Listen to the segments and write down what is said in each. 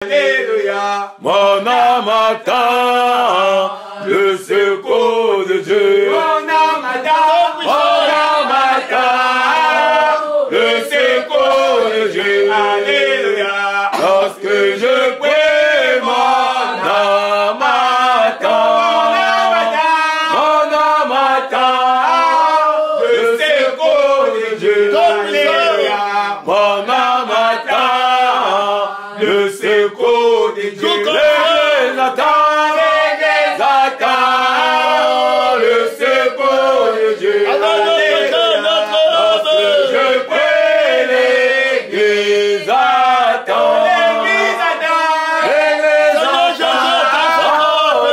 Alléluia. Mon âme attend le secours de Dieu. Mon âme attend. Mon âme attend le secours de Dieu. Alléluia. Lorsque je prie, mon âme attend. Mon âme attend le secours de Dieu. Alléluia. Mon âme attend le secours de Dieu. L'Église attend le secours de Dieu. Lorsque je prie, l'Église attend. L'Église attend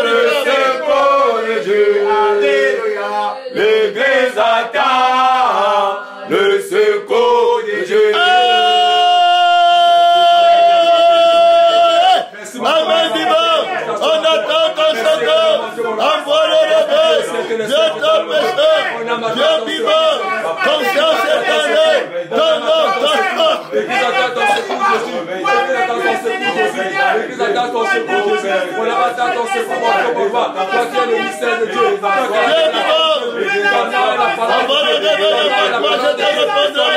le secours de Dieu. Alléluia. L'Église attend le secours de Dieu. Amen, Dieu. On attend ton secours. Envoie le réveil. Dieu ton péché. Dieu vivant. Conscience éternelle. Ton nom, ton nom. L'Église attend ton secours, Jésus. L'Église attend ton secours, Jésus. L'Église attend ton secours, Jésus. On attend ton secours, mon papa. Toi qui es le mystère de Dieu. Dieu vivant. Envoie le réveil avec moi, je te répondrai.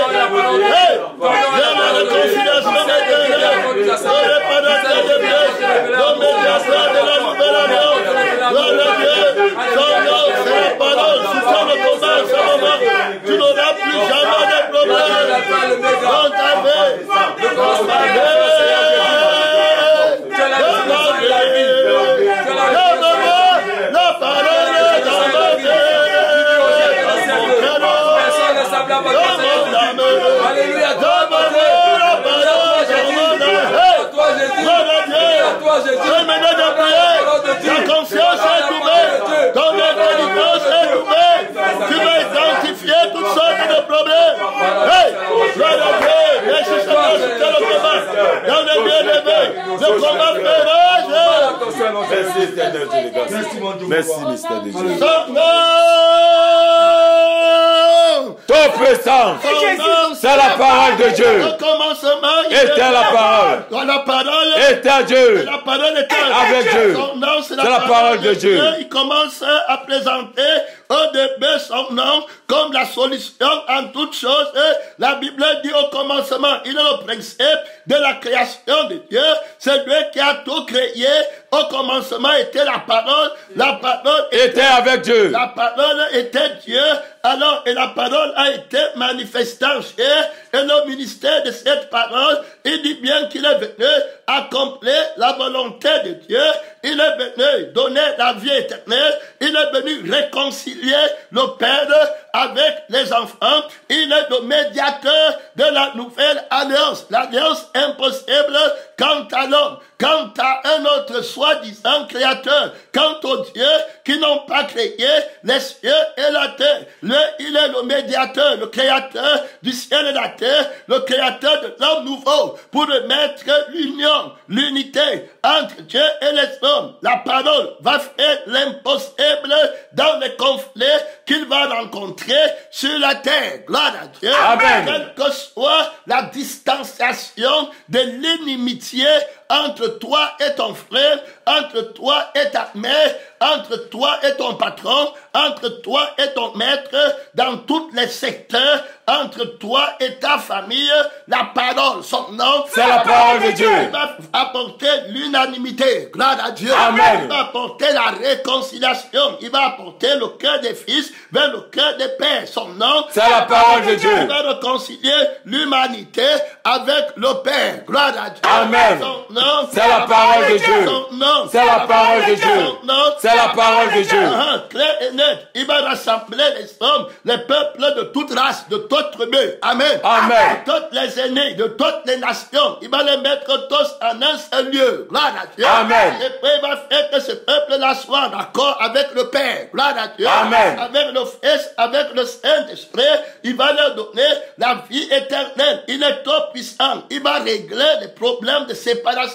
Hey, viens la réconciliation éternelle. Le réparateur des péchés. Le médiateur de la nouvelle alliance. Gloire à Dieu. Son nom, c'est la parole. Si ça ne combat en ce moment, tu n'auras plus jamais de problème. Dans ta vie. Dans ta vie. La parole est dans ma vie. Alléluia, ta conscience est ouverte, ton intelligence est ouverte, tu vas identifier toutes sortes de problèmes. Hey, gloire à Dieu, Jésus c'est le combat, dans le bien élevé, le combat fait rage. Merci, éternel Dieu de grâce. Merci, mystère de Dieu. Ton puissant, c'est la parole de Dieu. Au commencement, était la parole. La parole était Dieu. La parole était avec Dieu. Son nom, c'est la parole de Dieu. Il commence à présenter au début son nom comme la solution en toutes choses. La Bible dit au commencement, il est le principe de la création de Dieu. C'est lui qui a tout créé. Au commencement était la parole. La parole était avec Dieu. La parole était Dieu. Alors, et la parole a été manifestée en chair. Et le ministère de cette parole, il dit bien qu'il est venu accomplir la volonté de Dieu. Il est venu donner la vie éternelle. Il est venu réconcilier le Père avec les enfants. Il est le médiateur de la nouvelle alliance. L'alliance impossible quant à l'homme, quant à un autre soi-disant créateur, quant aux dieux qui n'ont pas créé les cieux et la terre. Lui, il est le médiateur, le créateur du ciel et de la terre, le créateur de l'homme nouveau, pour remettre l'union, l'unité entre Dieu et les hommes. La parole va faire l'impossible dans les conflits qu'il va rencontrer sur la terre. Gloire à Dieu. Amen. Quelle que soit la distanciation de l'inimitié entre toi et ton frère, entre toi et ta mère, entre toi et ton patron, entre toi et ton maître, dans tous les secteurs, entre toi et ta famille, la parole, son nom, c'est la parole de Dieu. Il va apporter l'unanimité. Gloire à Dieu. Amen. Il va apporter la réconciliation. Il va apporter le cœur des fils vers le cœur des pères. Son nom, c'est la parole de Dieu. Il va réconcilier l'humanité avec le Père. Gloire à Dieu. Amen. Son nom, c'est la parole de Dieu. Son nom, c'est la parole de Dieu. Son nom, c'est la parole de Dieu. Clair et net. Il va rassembler les hommes, les peuples de toute race, de toute tribu. Amen. Amen. De toutes les aînés, de toutes les nations. Il va les mettre tous en un seul lieu. Gloire à Dieu. Amen. Et puis il va faire que ce peuple-là soit d'accord avec le Père. Gloire à Dieu. Amen. Avec le Fils, avec le Saint-Esprit, il va leur donner la vie éternelle. Il est tout puissant. Il va régler les problèmes de séparation.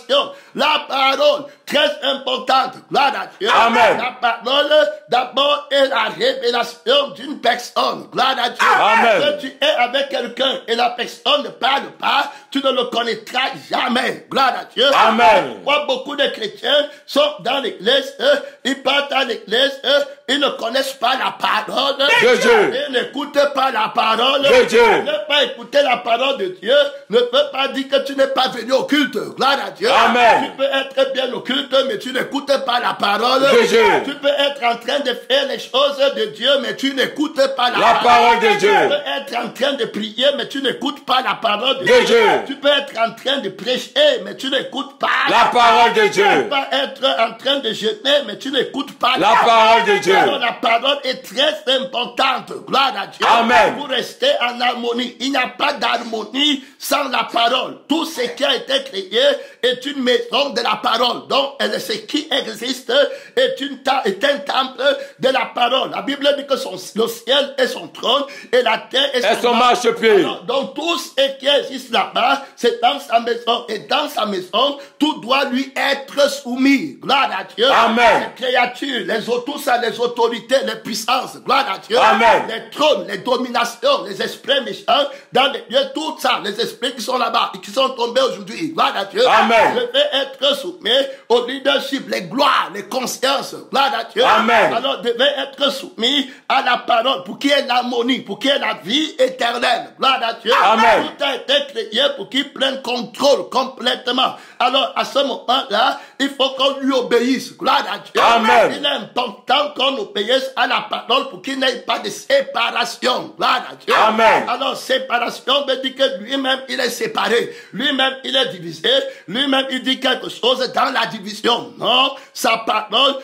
La parole très importante. Gloire à Dieu. Amen. La parole, d'abord, est la révélation d'une personne. Gloire à Dieu. Amen. Si tu es avec quelqu'un et la personne ne parle pas, tu ne le connaîtras jamais. Gloire à Dieu. Amen. Moi, beaucoup de chrétiens sont dans l'église, ils partent à l'église, ils ne connaissent pas la parole de Dieu. Ils n'écoutent pas la parole de Dieu. Ne pas écouter la parole de Dieu ne peut pas dire que tu n'es pas venu au culte. Gloire à Dieu. Amen. Tu peux être bien au culte, mais tu n'écoutes pas la parole de Dieu. Tu peux être en train de faire les choses de Dieu, mais tu n'écoutes pas la parole de Dieu. Tu peux être en train de prier, mais tu n'écoutes pas la parole de Dieu. Tu peux être en train de prêcher, mais tu n'écoutes pas la parole de Dieu. Tu peux être en train de jeûner, mais tu n'écoutes pas la parole de Dieu. Alors, la parole est très importante. Gloire à Dieu. Amen. Pour rester en harmonie. Il n'y a pas d'harmonie sans la parole. Tout ce qui a été créé est une maison de la parole. Donc, ce qui existe est un temple de la parole. La Bible dit que le ciel est son trône et la terre est son marchepied. Donc, tout ce qui existe là-bas, c'est dans sa maison. Et dans sa maison, tout doit lui être soumis. Gloire à Dieu. Amen. Les créatures, tout ça, les autorités, les puissances. Gloire à Dieu. Amen. Les trônes, les dominations, les esprits méchants, dans les lieux, tout ça, les esprits qui sont là-bas et qui sont tombés aujourd'hui. Gloire à Dieu. Amen. Je vais être soumis au leadership, les gloires, les consciences. Gloire à Dieu. Amen. Alors, devait être soumis à la parole pour qu'il y ait l'harmonie, pour qu'il y ait la vie éternelle. Gloire à Dieu. Amen. Tout a été créé pour qu'il prenne contrôle complètement. Alors, à ce moment-là, il faut qu'on lui obéisse. Gloire à Dieu. Amen. Il est important qu'on obéisse à la parole pour qu'il n'y ait pas de séparation. Gloire à Dieu. Amen. Alors, séparation veut dire que lui-même, il est séparé. Lui-même, il est divisé. Lui-même, il dit quelque chose dans la division. Non, sa parole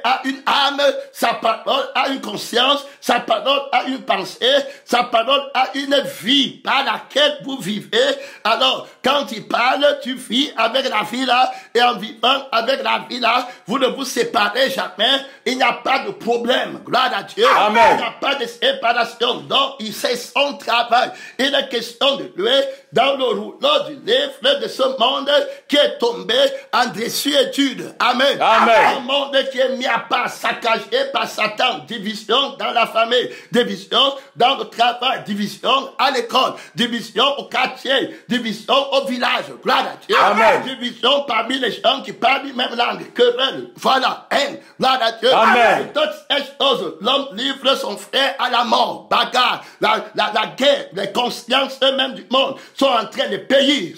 a une âme, sa parole a une conscience, sa parole a une pensée, sa parole a une vie par laquelle vous vivez. Alors, quand il parle, tu vis avec la vie là, et en vivant avec la vie là, vous ne vous séparez jamais. Il n'y a pas de problème. Gloire à Dieu. Amen. Il n'y a pas de séparation. Donc, il sait son travail. Il est question de lui dans le rouleau du livre de ce monde qui est tombé en désuétude. Amen. Amen. Un monde qui est mis à part, saccagé par Satan. Division dans la famille, division dans le travail, division à l'école, division au quartier, division au village. Gloire à Dieu. Amen. Division parmi les gens qui parlent la même langue, querelle, voilà, haine. Gloire à Dieu. Amen. Et toutes ces choses, l'homme livre son frère à la mort, bagarre, la guerre, les consciences eux-mêmes du monde sont en train de payer,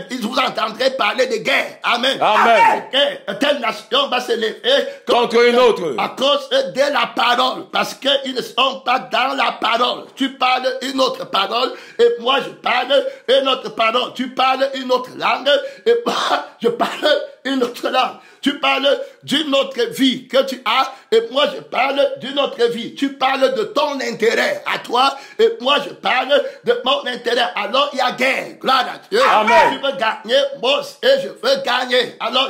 ils vous entendrez parler de guerre. Amen. Amen. Telle nation va se lever contre une autre. À cause de la parole, parce qu'ils ne sont pas dans la parole. Tu parles une autre parole et moi je parle une autre parole. Tu parles une autre langue et moi je parle une autre langue. Tu parles d'une autre vie que tu as et moi je parle d'une autre vie. Tu parles de ton intérêt à toi et moi je parle de mon intérêt. Alors il y a guerre. Gloire à Dieu. Amen. Tu veux gagner, moi aussi je veux gagner. Alors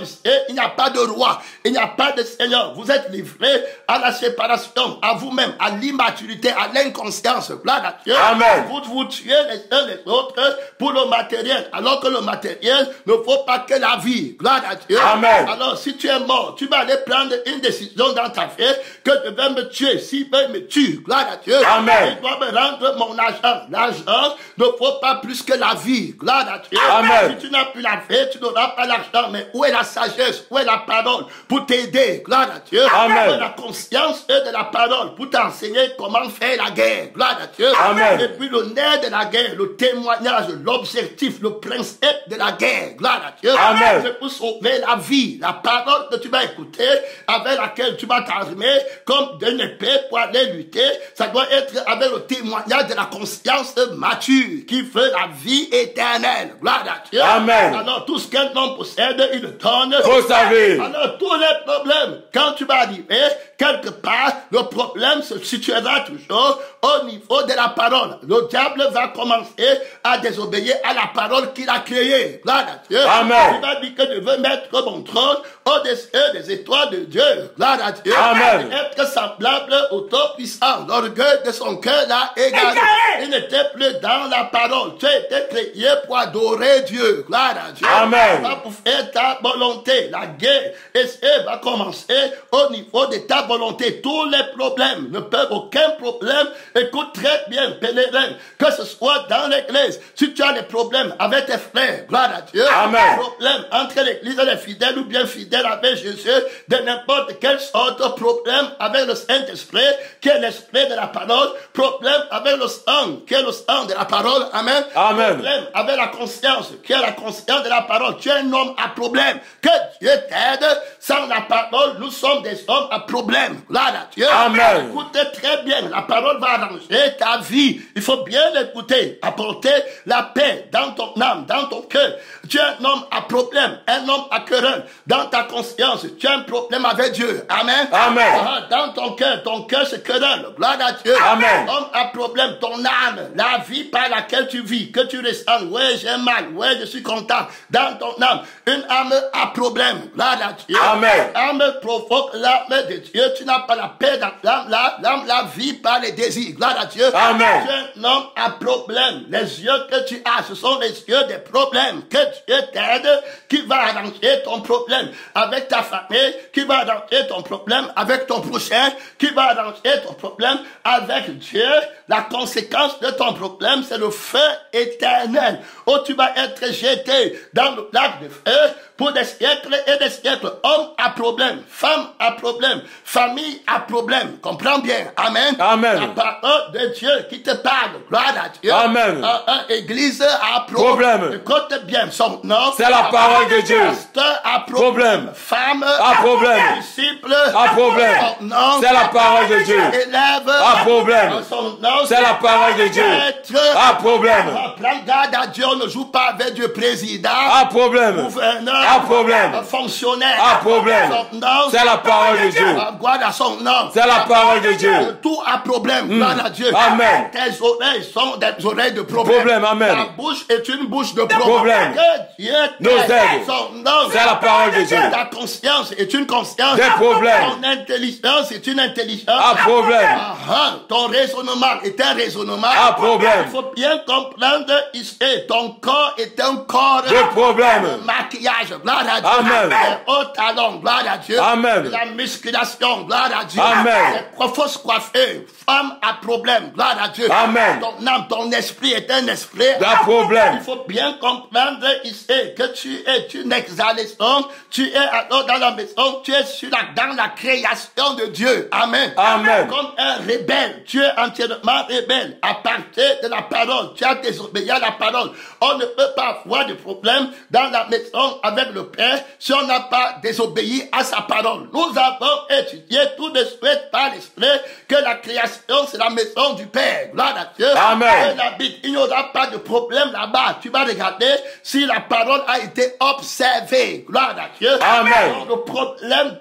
il n'y a pas de roi, il n'y a pas de seigneur. Vous êtes livrés à la séparation, à vous-même, à l'immaturité, à l'inconscience. Gloire à Dieu. Amen. Vous tuez les uns les autres pour le matériel. Alors que le matériel ne vaut pas que la vie. Gloire à Dieu. Amen. Alors si tu es mort, tu vas aller prendre une décision dans ta vie que je vais me tuer. S'il veut me tuer, gloire à Dieu. Amen. Il doit me rendre mon argent. L'argent ne vaut pas plus que la vie. Gloire à Dieu. Amen. Si tu n'as plus la vie, tu n'auras pas l'argent. Mais où est la sagesse? Où est la parole pour t'aider? Gloire à Dieu. Amen. Où est la conscience de la parole pour t'enseigner comment faire la guerre? Gloire à Dieu. Amen. Et puis le nerf de la guerre, le témoignage, l'objectif, le principe de la guerre. Gloire à Dieu. Amen. C'est pour sauver la vie. La parole que tu vas écouter, avec laquelle tu vas t'armer comme d'une épée pour aller lutter, ça doit être avec le témoignage de la conscience mature qui fait la vie éternelle. Gloire à Dieu. Amen. Alors tout ce qu'un homme possède, il le donne. Vous savez. Alors tous les problèmes, quand tu vas arriver quelque part, le problème se situera toujours au niveau de la parole. Le diable va commencer à désobéir à la parole qu'il a créée. Gloire à Dieu. Amen. Il va dire que je veux mettre mon trône au-dessus des étoiles de Dieu. Gloire à Dieu. Amen. Être semblable au Tout-Puissant. L'orgueil de son cœur là est égaré. Il n'était plus dans la parole. Tu as été créé pour adorer Dieu. Gloire à Dieu. Amen. Pas pour faire ta volonté. La guerre va commencer au niveau de ta volonté. Tous les problèmes ne peuvent aucun problème. Écoute très bien, pèlerin, que ce soit dans l'église. Si tu as des problèmes avec tes frères, gloire à Dieu. Amen. Problème entre l'église et les fidèles ou bien fidèles avec Jésus, de n'importe quelle sorte de problème avec le Saint-Esprit, qui est l'esprit de la parole, problème avec le sang, qui est le sang de la parole, amen. Amen. Problème avec la conscience, qui est la conscience de la parole. Tu es un homme à problème. Que Dieu t'aide. Sans la parole, nous sommes des hommes à problème. Gloire à Dieu. Amen. Écoutez très bien, la parole va arranger ta vie. Il faut bien l'écouter, apporter la paix dans ton âme, dans ton cœur. Tu es un homme à problème, un homme à querelle. Dans ta conscience, tu as un problème avec Dieu. Amen. Amen. Dans ton cœur se querelle. Gloire à Dieu. Amen. Homme à problème, ton âme, la vie par laquelle tu vis, que tu ressens. Ouais, j'ai mal. Ouais, je suis content. Dans ton âme, une âme à problème. Gloire à Dieu. Amen. L'âme provoque l'âme de Dieu. Tu n'as pas la paix dans l'âme. L'âme la vie par les désirs. Gloire à Dieu. Amen. Tu es un homme à problème. Les yeux que tu as, ce sont les yeux des problèmes. Que Dieu t'aide, qui va arranger ton problème avec ta famille, qui va arranger ton problème avec ton prochain, qui va arranger ton problème avec Dieu. La conséquence de ton problème, c'est le feu éternel. Où tu vas être jeté dans le lac de feu pour des siècles et des siècles. Homme à problème, femme à problème, famille à problème. Comprends bien. Amen. Amen. La parole de Dieu qui te parle. Gloire à Dieu. Amen. Église à Problème. Écoute bien son nom. C'est la parole de Dieu. Pasteur à Problème. Femme À problème. Disciple À problème. Son nom. C'est la parole de Dieu. Élève. À problème. Son nom. C'est la parole de Dieu. À problème. Prends garde à Dieu. On ne joue pas avec Dieu. Président. À problème. Gouverneur. À problème. Fonctionnaire. À problème. Son nom. C'est la parole de Dieu. Garde à son nom. C'est la parole de Dieu. Tout à problème. Gloire à Dieu. Amen. Tes oreilles sont des oreilles de problème. Problème. Amen. Ta bouche est une bouche de problème. Problème. Que Dieu Nous t'aide. aide. Son nom. C'est la parole de Dieu. Ta conscience est une conscience. Des problèmes. Ton intelligence est une intelligence. À problème. Ton raisonnement est un raisonnement. À problème. Il faut bien comprendre ici. Ton corps est un corps. De problème. Le maquillage. Gloire à Dieu. Amen. Les hauts talons. Gloire à Dieu. Amen. La musculation. Gloire à Dieu. Amen. Les fausses coiffées. Femme à problème. Gloire à Dieu. Amen. Ton âme, ton esprit est un esprit. De problème. Il faut bien comprendre ici que tu es une exhalation. Tu es alors dans la maison. Tu es dans la création de Dieu. Amen. Amen. Comme un rebelle. Tu es entièrement rebelle. À partir de la parole. Tu as désobéi à la parole. On ne peut pas avoir de problème dans la maison avec le Père si on n'a pas désobéi à sa parole. Nous avons étudié tout de suite par l'Esprit que la création c'est la maison du Père. Gloire à Dieu. Amen. Il n'y aura pas de problème là-bas. Tu vas regarder si la parole a été observée. Gloire à Dieu. Amen.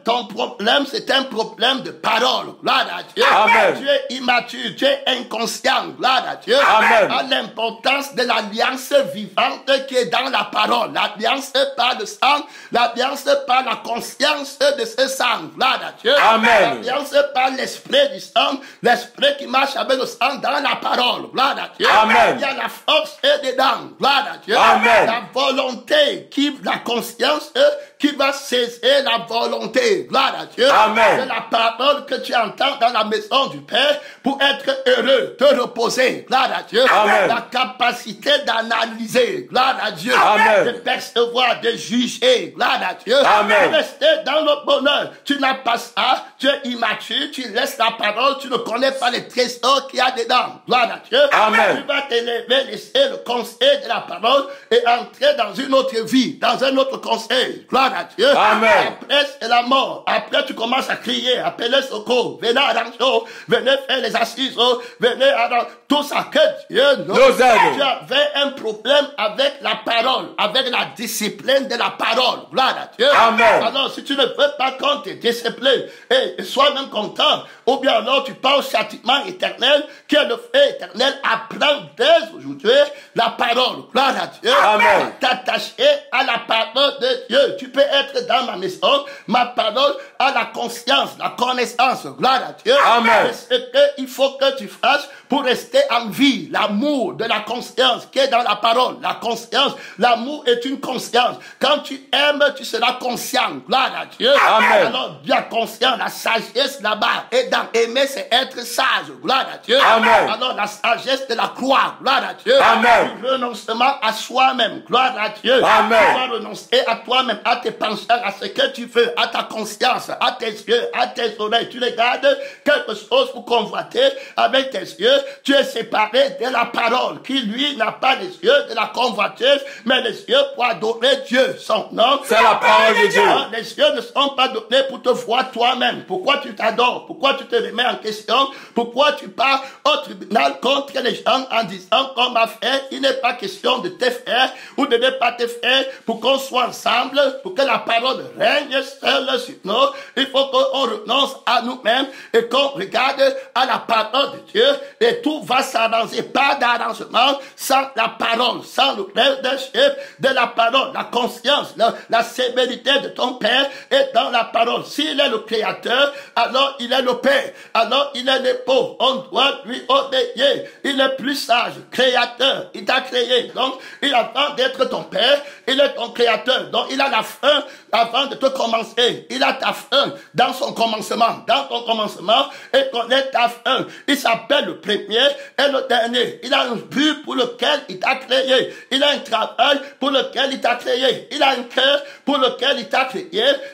Ton problème, c'est un problème de parole. Gloire à Dieu. Amen. Tu es immature, tu es inconscient. Gloire à Dieu. Amen. À l'importance de l'alliance vivante qui est dans la parole. L'alliance par le sang, l'alliance par la conscience de ce sang. Gloire à Dieu. Amen. L'alliance par l'esprit du sang, l'esprit qui marche avec le sang dans la parole. Gloire à Dieu. Amen. Il y a la force dedans. Gloire à Dieu. Amen. La volonté, la conscience qui va saisir la volonté. Gloire à Dieu. Amen. C'est la parole que tu entends dans la maison du Père pour être heureux, te reposer. Gloire à Dieu. Amen. La capacité d'analyser. Gloire à Dieu. Amen. De percevoir, de juger. Gloire à Dieu. Amen. De rester dans le bonheur. Tu n'as pas ça. Tu es immature. Tu laisses la parole. Tu ne connais pas les trésors qu'il y a dedans. Gloire à Dieu. Amen. Tu vas t'élever, laisser le conseil de la parole et entrer dans une autre vie, dans un autre conseil. Gloire à Dieu. Amen. Après, c'est la mort. Après, tu commences à crier, appeler secours. Venez à l'argent. Venez faire les assises. Venez à tout ça que Dieu nous aide. Tu avais un problème avec la parole, avec la discipline de la parole. Gloire à Dieu. Amen. Alors, si tu ne veux pas qu'on te discipline et sois même content, ou bien alors tu penses au châtiment éternel, que le feu éternel apprend dès aujourd'hui la parole. Gloire à Dieu. Amen. T'attacher à la parole de Dieu. Tu peux veux être dans ma maison, ma parole a la conscience, la connaissance. Gloire à Dieu. Amen. C'est ce qu'il faut que tu fasses pour rester en vie. L'amour de la conscience qui est dans la parole. La conscience, l'amour est une conscience. Quand tu aimes, tu seras conscient. Gloire à Dieu. Amen. Alors, bien conscient, la sagesse là-bas. Et dans aimer, c'est être sage. Gloire à Dieu. Amen. Alors, la sagesse de la croix. Gloire à Dieu. Amen. Le renoncement à soi-même. Gloire à Dieu. Amen. Tu dois renoncer à toi-même, à tes pensées, à ce que tu veux, à ta conscience, à tes yeux, à tes oreilles. Tu regardes quelque chose pour convoiter avec tes yeux. Tu es séparé de la parole qui, lui, n'a pas les yeux de la convoitise, mais les yeux pour adorer Dieu, son nom. C'est la parole de Dieu. Les yeux ne sont pas donnés pour te voir toi-même. Pourquoi tu t'adores? Pourquoi tu te remets en question? Pourquoi tu pars au tribunal contre les gens en disant qu'on m'a fait? Il n'est pas question de te faire ou de ne pas te faire pour qu'on soit ensemble, pour que la parole règne seule sur nous. Il faut qu'on renonce à nous-mêmes et qu'on regarde à la parole de Dieu et tout va s'arranger. Pas d'arrangement sans la parole, sans le leadership de la parole, la conscience, la sévérité de ton Père est dans la parole. S'il est le Créateur, alors il est le Père, alors il est l'époux. On doit lui obéir. Il est plus sage, Créateur. Il t'a créé, donc il attend d'être ton Père. Il est ton Créateur, donc il a la fin avant de te commencer. Il a ta fin dans son commencement. Dans ton commencement, il connaît ta fin. Il s'appelle le premier et le dernier. Il a un but pour lequel il t'a créé. Il a un travail pour lequel il t'a créé. Il a un cœur pour lequel il t'a créé.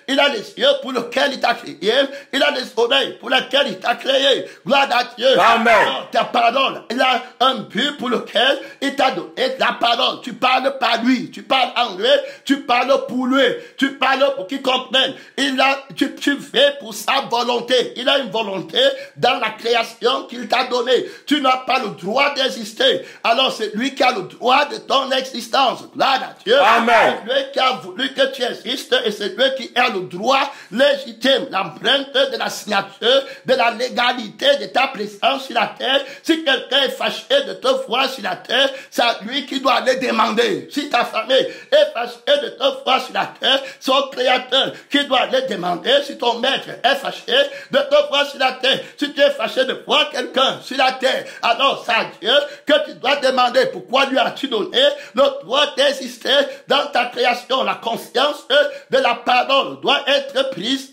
Il a les yeux pour lequel il t'a créé. Il a les oreilles pour lesquelles il t'a créé. Gloire à Dieu. Amen. Alors, ta parole, il a un but pour lequel il t'a donné la parole. Tu parles par lui. Tu parles en lui. Tu parles pour lui. Tu parles pour qu'il comprenne. Tu fais pour sa volonté. Il a une volonté dans la création qu'il t'a donnée. Tu n'as pas le droit d'exister. Alors c'est lui qui a le droit de ton existence. Gloire à Dieu. Amen. C'est lui qui a voulu que tu existes et c'est lui qui a le droit légitime, l'empreinte de la signature, de la légalité de ta présence sur la terre. Si quelqu'un est fâché de te voir sur la terre, c'est à lui qui doit le demander. Si ta famille est fâchée de te voir sur la terre, c'est au Créateur qui doit le demander. Si ton maître est fâché de te voir sur la terre, si tu es fâché de voir quelqu'un sur la terre, alors c'est à Dieu que tu dois demander pourquoi lui as-tu donné le droit d'exister dans ta création. La conscience de la parole doit être prise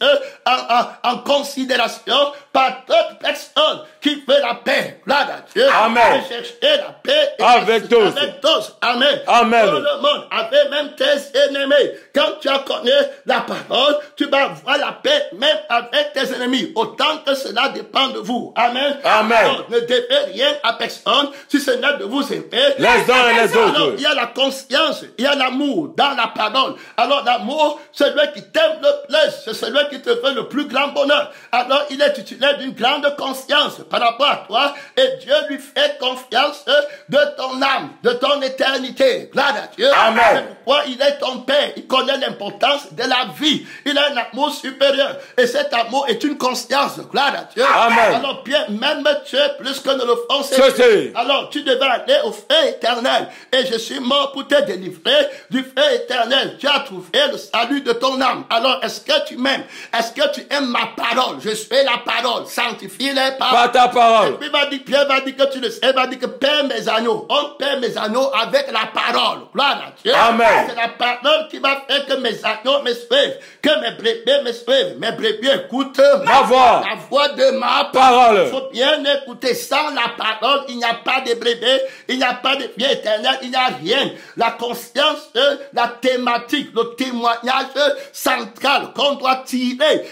en considération par toute personne qui veut la paix. Gloire à Dieu. Amen. Et chercher la paix Avec tous. Avec tous. Amen. Amen. Tout le monde, avec même tes ennemis. Quand tu as connu la parole, tu vas voir la paix même avec tes ennemis. Autant que cela dépend de vous. Amen. Amen. Alors, ne devez rien à personne si ce n'est de vous aimer Les uns et les alors, autres. il y a la conscience, il y a l'amour dans la parole. Alors l'amour, celui qui t'aime le plus, c'est celui qui te fait le plus grand bonheur. Alors il est titulaire d'une grande conscience par rapport à toi et Dieu lui fait confiance de ton âme, de ton éternité. Gloire à Dieu. Amen. C'est pourquoi il est ton Père. Il connaît l'importance de la vie. Il a un amour supérieur et cet amour est une conscience. Gloire à Dieu. Amen. Alors bien, même tu es plus que ne le font ses Ceci. pieds. Alors tu devais aller au feu éternel. Et je suis mort pour te délivrer du feu éternel. Tu as trouvé le salut de ton âme. Alors est-ce que tu m'aimes? Est-ce que tu aimes ma parole? Je suis la parole. Sanctifie-les Par ta Et parole. puis Pierre va dire que tu le sais. Il va dire que paie mes agneaux. On paie mes agneaux avec la parole. Gloire à Dieu. Amen. C'est la parole qui va faire que mes agneaux me suivent. Que mes brebis me suivent. Mes brebis écoutent Ma voix. la voix de ma Parole. Il faut bien écouter. Sans la parole, il n'y a pas de brebis, il n'y a pas de vie éternelle, il n'y a rien. La conscience, la thématique, le témoignage central qu'on doit tirer,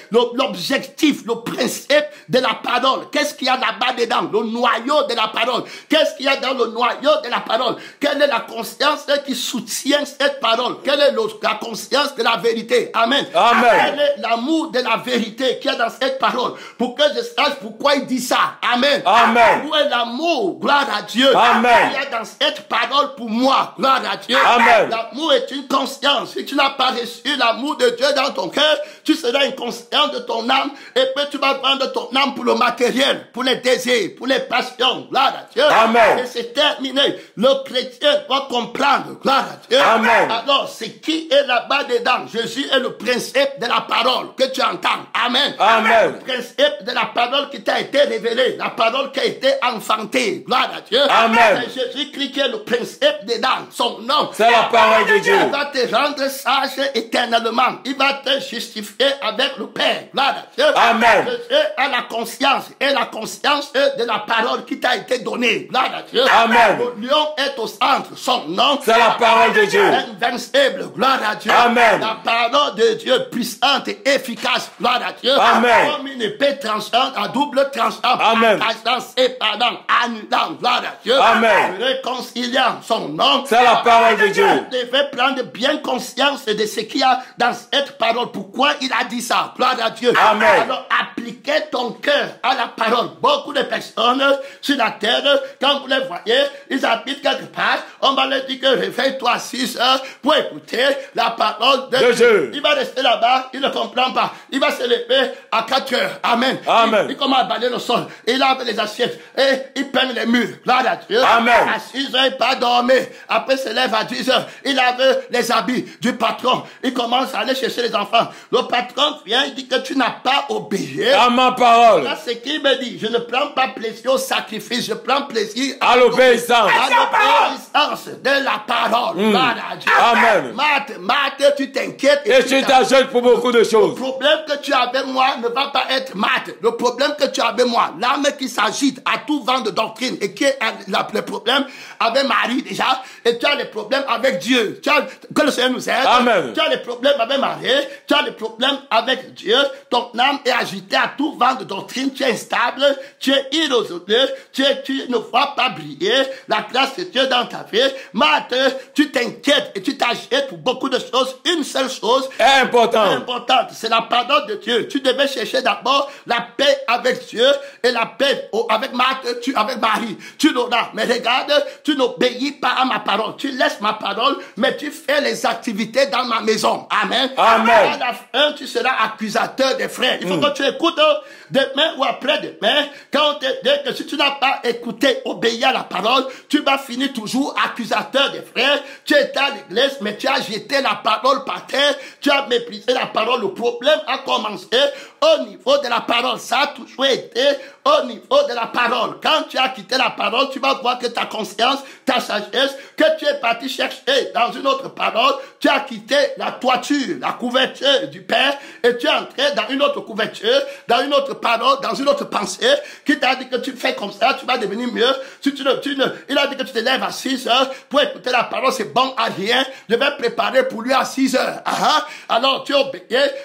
l'objectif, le principe de la parole. Qu'est-ce qu'il y a là-bas dedans? Le noyau de la parole. Qu'est-ce qu'il y a dans le noyau de la parole? Quelle est la conscience qui soutient cette parole? Quelle est la conscience de la vérité? Amen. Amen. Quel est l'amour de la vérité qu'il y a dans cette parole? Pour que je sache pourquoi il dit ça. Amen. Amen. Où est l'amour? Gloire à Dieu. Amen. Il y a dans cette parole pour moi. Gloire à Dieu. Amen. L'amour est une conscience. Si tu n'as pas reçu l'amour de Dieu dans ton cœur, tu seras inconscient de ton âme, et puis tu vas vendre ton âme pour le matériel, pour les désirs, pour les passions. Gloire à Dieu. Amen. Et c'est terminé. Le chrétien doit comprendre. Gloire à Dieu. Amen. Alors, c'est qui est là-bas dedans? Jésus est le principe de la parole que tu entends. Amen. Amen. Le principe de la parole qui t'a été révélée, la parole qui a été enfantée. Gloire à Dieu. Amen. C'est Jésus-Christ qui est le principe dedans. Son nom. C'est la parole de Dieu. Il va te rendre sage éternellement. Il va te justifier avec le Père. Gloire à Dieu. Amen. Jésus a la conscience et la conscience de la parole qui t'a été donnée. Gloire à Dieu. Amen. Le lion est au centre. Son nom. C'est la parole de Dieu. Invincible. Gloire à Dieu. Amen. La parole de Dieu puissante et efficace. Gloire à Dieu. Amen. Comme une épée tranchante à double tranchant. Amen. Séparant, annulant. Gloire à Dieu. Amen. Réconciliant. Son nom. C'est la parole de Dieu. Vous devez prendre bien conscience de ce qu'il y a dans cette parole. Pourquoi il a dit ça? Gloire à Dieu. Amen. Alors, appliquez ton cœur à la parole. Beaucoup de personnes sur la terre, quand vous les voyez, ils habitent quelque part. On va leur dire que réveille-toi à 6 heures pour écouter la parole de Dieu. Il va rester là-bas, il ne comprend pas. Il va se lever à 4 heures. Amen. Amen. Il commence à balayer le sol. Il lave les assiettes et il peigne les murs. Gloire à Dieu. Amen. À 6 heures, il part dormir. Après, il se lève à 10 heures. Il lave les habits du patron. Il commence à aller chercher les enfants. Le patron vient, il dit que tu n'as pas obéi À ma parole. Là, c'est qu'il me dit, je ne prends pas plaisir au sacrifice, je prends plaisir À l'obéissance. à l'obéissance de la parole. Gloire à Dieu. Amen. Marthe, tu t'inquiètes. Et tu t'achètes pour beaucoup de choses. Le problème que tu as avec moi ne va pas être Marthe. Le problème que tu as avec moi, l'âme qui s'agite à tout vent de doctrine et qui a le problème avec Marie déjà, et tu as les problèmes avec Dieu. Que le Seigneur nous aide. Amen. Tu as les problèmes avec Marie, tu as les problèmes avec Dieu. Ton âme est agitée à tout vent de doctrine. Tu es instable, tu es irrésolu, tu ne vois pas briller la grâce de Dieu dans ta vie. Marthe, tu t'inquiètes et tu t'agites pour beaucoup de choses. Une seule chose importante, c'est la parole de Dieu. Tu devais chercher d'abord la paix avec Dieu et la paix avec Marthe, avec Marie. Tu l'auras. Mais regarde, tu n'obéis pas à ma parole. Tu laisses ma parole, mais tu fais les activités dans ma maison. Amen. Amen. À la fin, tu seras accusateur des frères. Il faut que tu écoutes demain ou après-demain, quand on te dit que si tu n'as pas écouté, obéi à la parole, tu vas finir toujours accusateur des frères. Tu étais à l'église, mais tu as jeté la parole par terre, tu as méprisé la parole. Le problème a commencé au niveau de la parole. Ça a toujours été au niveau de la parole. Quand tu as quitté la parole, tu vas voir que ta conscience, ta sagesse, que tu es parti chercher dans une autre parole, tu as quitté la toiture, la couverture du Père, et tu es entré dans une autre couverture, dans une autre parole, dans une autre pensée, qui t'a dit que tu fais comme ça, tu vas devenir mieux. Si il a dit que tu te lèves à 6 heures pour écouter la parole, c'est bon à rien. Je vais préparer pour lui à 6 heures. Alors tu obéis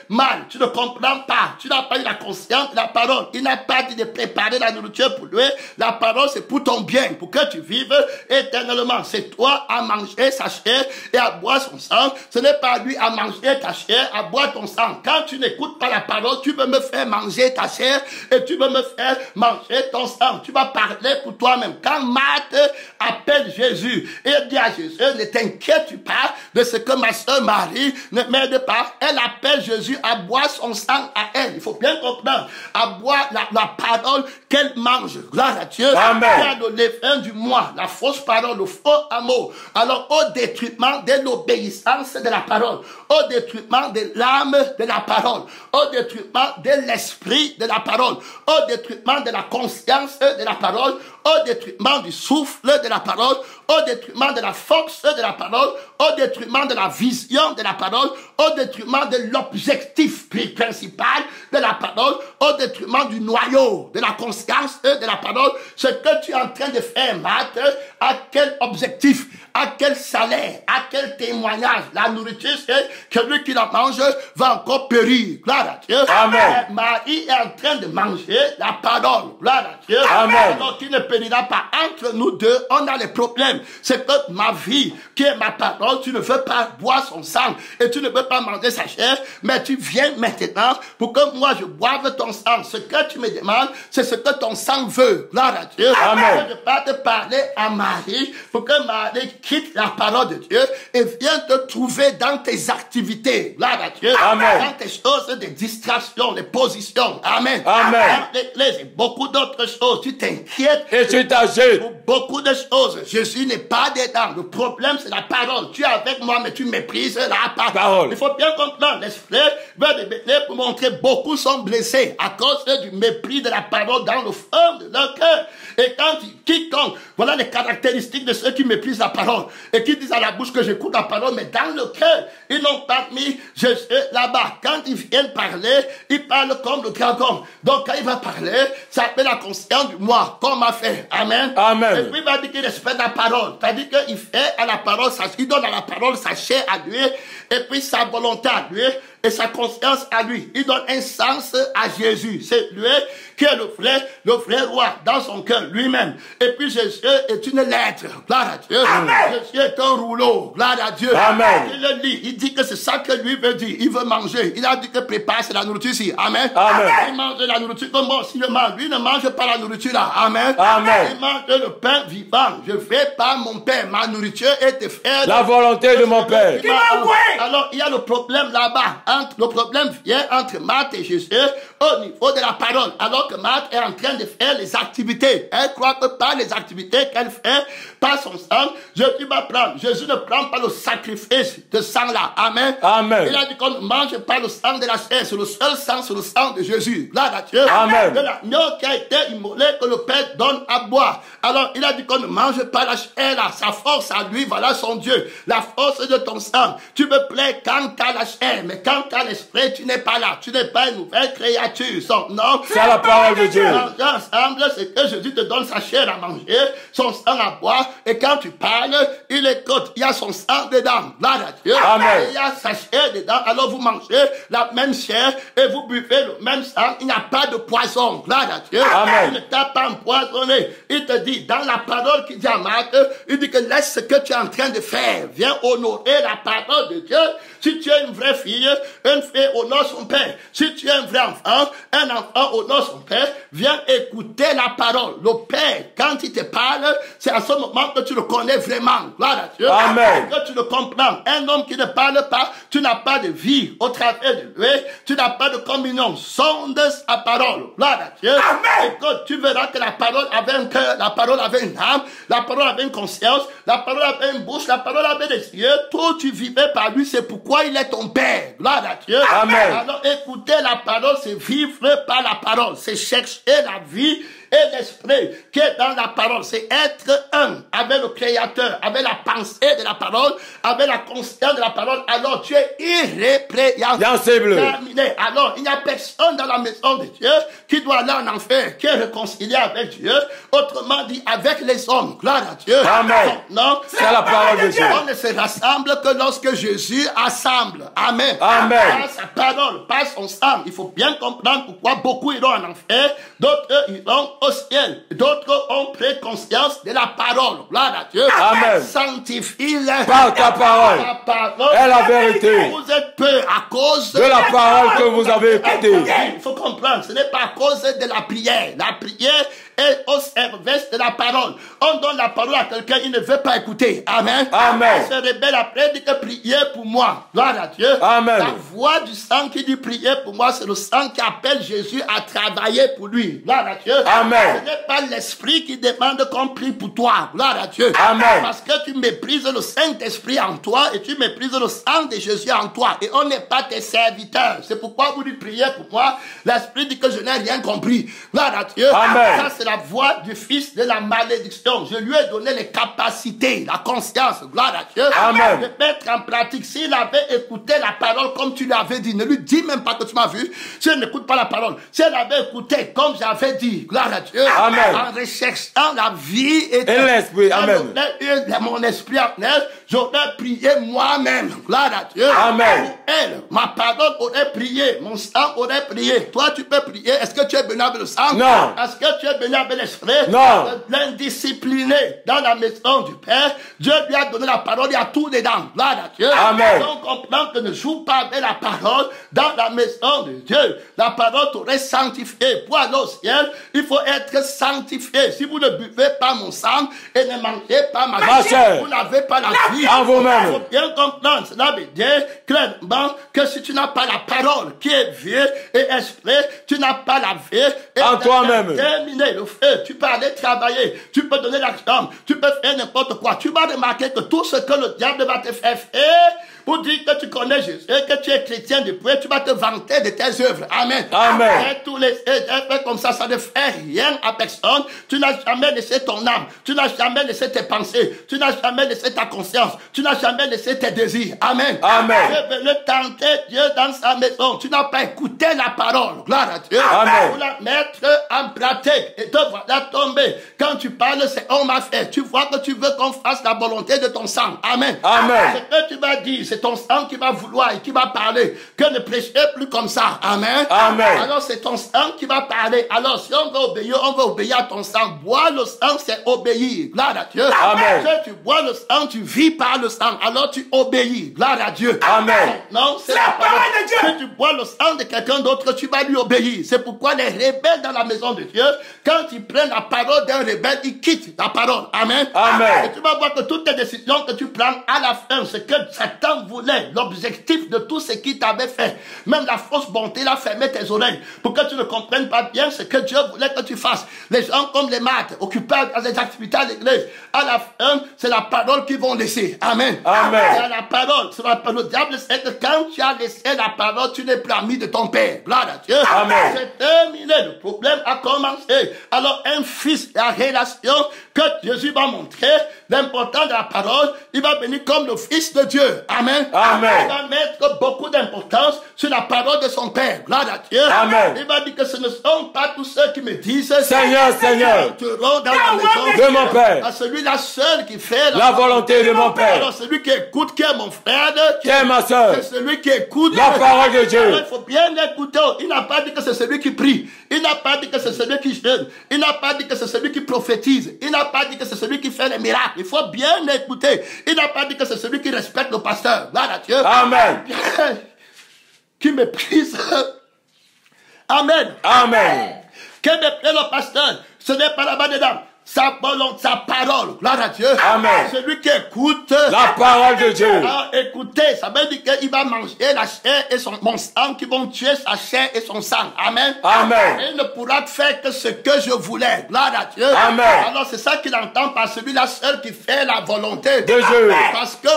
mal, tu ne comprends pas, tu n'as pas eu la conscience de la parole. Il n'a pas dit de préparer la nourriture pour lui. La parole, c'est pour ton bien, pour que tu vives éternellement. C'est toi à manger sa chair et à boire son sang. Ce n'est pas lui à manger ta chair, à boire ton sang. Quand tu n'écoutes pas la parole, tu veux me faire manger ta chair et tu veux me faire manger ton sang. Tu vas parler pour toi-même. Quand Marthe appelle Jésus et dit à Jésus, ne t'inquiète pas de ce que ma soeur Marie ne m'aide pas. Elle appelle Jésus à boire son sang à elle. Il faut bien comprendre. À boire la parole qu'elle mange. Gloire à Dieu. Amen. Il y a le levain du moi, la fausse parole, le faux amour. Alors, au détriment de l'obéissance de la parole, au détriment de l'âme de la parole, au détriment de l'esprit de la parole, au détriment de la conscience de la parole, au détriment du souffle de la parole, au détriment de la force de la parole, au détriment de la vision de la parole, au détriment de l'objectif principal de la parole, au détriment du noyau de la conscience de la parole. Ce que tu es en train de faire, Marthe, à quel objectif, à quel salaire, à quel témoignage? La nourriture, c'est que celui qui la mange va encore périr. Gloire à Dieu. Amen. Marie est en train de manger la parole. Gloire à Dieu. Amen. Alors tu ne périras pas. Entre nous deux, on a les problèmes. C'est que ma vie, qui est ma parole, tu ne veux pas boire son sang et tu ne veux pas manger sa chair, mais tu viens maintenant pour que moi je boive ton sang. Ce que tu me demandes, c'est ce que ton sang veut. Gloire à Dieu. Amen. Je ne vais pas te parler à Marie pour que Marie quitte la parole de Dieu et vienne te trouver dans tes activités. Gloire à Dieu. Amen. Dans tes choses, des distractions, des positions. Amen. Amen. Dans l'église et beaucoup d'autres choses. Tu t'inquiètes Et tu t'agites. pour beaucoup de choses. Jésus n'est pas dedans. Le problème, c'est la parole. Tu es avec moi, mais tu méprises la parole. Il faut bien comprendre. Les frères veulent débattre pour montrer beaucoup sont blessés à cause du mépris de la parole dans le fond de leur cœur. Et quand quiconque, voilà les caractéristiques de ceux qui méprisent la parole et qui disent à la bouche que j'écoute la parole, mais dans le cœur, ils n'ont pas mis Jésus là-bas. Quand ils viennent parler, ils parlent comme le dragon. Donc quand il va parler, ça appelle la conscience du moi, comme a fait. Amen. Amen. Et puis il va dire qu'il respecte la parole. C'est-à-dire qu'il fait à la parole, il donne à la parole sa chair à lui, et puis sa volonté à lui, et sa conscience à lui. Il donne un sens à Jésus. C'est lui qui est le vrai roi dans son cœur lui-même. Et puis Jésus est une lettre. Gloire à Dieu. Amen. Jésus est un rouleau. Gloire à Dieu. Amen. Il le lit. Il dit que c'est ça que lui veut dire. Il veut manger. Il a dit que prépare, c'est la nourriture ici. Amen. Amen. Il mange la nourriture comme moi aussi le mange. Lui ne mange pas la nourriture là. Amen. Amen. Il mange le pain vivant. Je fais pas mon pain. Ma nourriture est de faire La volonté de mon Père. alors, il y a le problème là-bas. Le problème vient entre Marthe et Jésus au niveau de la parole. Alors que Marthe est en train de faire les activités. Elle croit que par les activités qu'elle fait, par son sang, Jésus va prendre. Jésus ne prend pas le sacrifice de sang là. Amen. Amen. Il a dit qu'on ne mange pas le sang de la chair. C'est le seul sang, c'est le sang de Jésus. Gloire à Dieu. Amen. De l'agneau qui a été immolé que le Père donne à boire. Alors, il a dit qu'on ne mange pas la chair là. Sa force à lui, voilà son Dieu. La force de ton sang. Tu me plais quand tu as la chair, mais quand tu as l'esprit, tu n'es pas là. Tu n'es pas une nouvelle créature. Son nom, C'est la parole de Dieu. ensemble, c'est que Jésus te donne sa chair à manger, son sang à boire, et quand tu parles, il écoute. Il y a son sang dedans. Gloire à Dieu. Amen. Il y a sa chair dedans. Alors vous mangez la même chair et vous buvez le même sang. Il n'y a pas de poison. Gloire à Dieu. Amen. Il ne t'a pas empoisonné. Il te dit, dans la parole qu'il dit à Marc, il dit que laisse ce que tu es en train de faire. Viens honorer la parole de Dieu. Si tu es une vraie fille honore son père. Si tu es un vrai enfant, un enfant honore son père. Viens écouter la parole. Le père, quand il te parle, c'est à ce moment que tu le connais vraiment. Gloire à Dieu. Amen. Que tu le comprends. Un homme qui ne parle pas, tu n'as pas de vie au travers de lui. Tu n'as pas de communion. Sonde sa parole. Gloire à Dieu. Amen. Écoute, tu verras que la parole avait un cœur, la parole avait une âme, la parole avait une conscience, la parole avait une bouche, la parole avait des yeux. Tout tu vivais par lui, c'est pourquoi il est ton Père. Gloire à Dieu. Amen. Alors écouter la parole, c'est vivre par la parole. C'est chercher la vie et l'esprit qui est dans la parole. C'est être un avec le Créateur, avec la pensée de la parole, avec la conscience de la parole. Alors tu es irrépréhensible. Terminé. Alors il n'y a personne dans la maison de Dieu qui doit aller en enfer, qui est réconcilié avec Dieu. Autrement dit, avec les hommes. Gloire à Dieu. Amen. Non, C'est la parole de Dieu. on ne se rassemble que lorsque Jésus assemble. Amen. Amen. Par sa parole, par son sang. Il faut bien comprendre pourquoi beaucoup iront en enfer, d'autres iront au ciel. D'autres ont pris conscience de la parole. Gloire à Dieu. Amen. Sanctifie-les Par ta parole. la parole est la vérité. Vous êtes peu à cause De la parole que vous avez écoutée. Il faut comprendre, ce n'est pas à cause de la prière. La prière est au service de la parole. On donne la parole à quelqu'un, il ne veut pas écouter. Amen. Amen. Il se rebelle après, dit que priez pour moi. Gloire à Dieu. Amen. La voix du sang qui dit priez pour moi, c'est le sang qui appelle Jésus à travailler pour lui. Gloire à Dieu. Amen. Ce n'est pas l'esprit qui demande qu'on prie pour toi. Gloire à Dieu. Amen. Parce que tu méprises le Saint-Esprit en toi et tu méprises le sang de Jésus en toi. Et on n'est pas tes serviteurs. C'est pourquoi vous dites priez pour moi. L'esprit dit que je n'ai rien compris. Gloire à Dieu. Amen. Ça, c'est la voix du fils de la malédiction. Je lui ai donné les capacités, la conscience. Gloire à Dieu. Amen. De mettre en pratique. S'il avait écouté la parole comme tu l'avais dit, ne lui dis même pas que tu m'as vu. S'il n'écoute pas la parole, s'il avait écouté comme j'avais dit, gloire à Dieu. Amen. En recherchant la vie et l'esprit. Amen. mon esprit en elle, j'aurais prié moi-même. Gloire à Dieu. Amen. Pour elle, ma parole aurait prié, mon sang aurait prié. Toi, tu peux prier. Est-ce que tu es béni avec le sang? Non. Est-ce que tu es béni avec l'esprit? Non. L'indiscipliné dans la maison du Père, Dieu lui a donné la parole, il y a tout dedans. Gloire à Dieu. Amen. Donc, on comprend que ne joue pas avec la parole dans la maison de Dieu. La parole t'aurait sanctifié. Pour aller au ciel, il faut être sanctifié. Si vous ne buvez pas mon sang et ne mangez pas ma chair, vous n'avez pas la vie en vous-même. Il faut bien comprendre. Cela veut dire clairement que si tu n'as pas la parole qui est vie et esprit, tu n'as pas la vie. Et en toi-même. Terminé le feu. Tu peux aller travailler. Tu peux donner l'argent. Tu peux faire n'importe quoi. Tu vas remarquer que tout ce que le diable va te faire faire pour dire que tu connais Jésus et que tu es chrétien depuis, tu vas te vanter de tes œuvres. Amen. Amen. Et tous les faits comme ça ne fait rien à personne. Tu n'as jamais laissé ton âme. Tu n'as jamais laissé tes pensées. Tu n'as jamais laissé ta conscience. Tu n'as jamais laissé tes désirs. Amen. Amen. Dieu veut le tenter Dieu dans sa maison. Tu n'as pas écouté la parole. Gloire à Dieu. Amen. Pour la mettre en pratique. Et te voilà tomber. Quand tu parles, c'est on m'a fait. Tu vois que tu veux qu'on fasse la volonté de ton sang. Amen. Amen. Ce que tu vas dire, c'est ton sang qui va vouloir et qui va parler. Que ne prêchez plus comme ça. Amen. Amen. Alors c'est ton sang qui va parler. Alors si on veut obéir à ton sang. Boire le sang, c'est obéir. Gloire à Dieu. Amen. Si tu bois le sang, tu vis par le sang. Alors tu obéis. Gloire à Dieu. Amen. Non, c'est la parole de Dieu. Si tu bois le sang de quelqu'un d'autre, tu vas lui obéir. C'est pourquoi les rebelles dans la maison de Dieu, quand ils prennent la parole d'un rebelle, ils quittent la parole. Amen. Amen. Et tu vas voir que toutes les décisions que tu prends à la fin, ce que Satan voulait, l'objectif de tout ce qu'il t'avait fait, même la fausse bonté, il a fermé tes oreilles pour que tu ne comprennes pas bien ce que Dieu voulait que tu fasses. Les gens comme les maths, occupés dans les activités à l'église, à la fin, c'est la parole qu'ils vont laisser. Amen. Amen. C'est la parole. C'est la parole. Le diable sait que quand tu as laissé la parole, tu n'es plus ami de ton Père. Gloire à Dieu. Amen. C'est terminé. Le problème a commencé. Alors, un fils, la relation que Jésus va montrer, l'important de la parole, il va venir comme le Fils de Dieu. Amen. Amen. Il va mettre beaucoup d'importance sur la parole de son Père. Gloire à Dieu. Amen. Il va dire que ce ne sont pas tous ceux qui me disent Seigneur, Seigneur, entreront dans la maison de mon Père. À celui-là seul qui fait La volonté de mon Père. Alors celui qui écoute, qui est mon frère, Qui est ma soeur. c'est celui qui écoute La parole de Dieu. Alors, il faut bien écouter. Il n'a pas dit que c'est celui qui prie. Il n'a pas dit que c'est celui qui jeûne. Il n'a pas dit que c'est celui qui prophétise. Il n'a pas dit que c'est celui qui fait les miracles. Il faut bien écouter. Il n'a pas dit que c'est celui qui respecte le pasteur. Gloire à Dieu. Amen. Qui méprise. Amen. Amen. Qui méprise le pasteur. Ce n'est pas là-bas dedans. Sa volonté, sa parole. Gloire à Dieu. Amen. Celui qui écoute La parole de Dieu. Écoutez, ça veut dire qu'il va manger la chair et mon sang, qui vont tuer sa chair et son sang. Amen. Amen. Et il ne pourra faire que ce que je voulais. Gloire à Dieu. Amen. Alors c'est ça qu'il entend par celui-là seul qui fait la volonté de Dieu. Parce que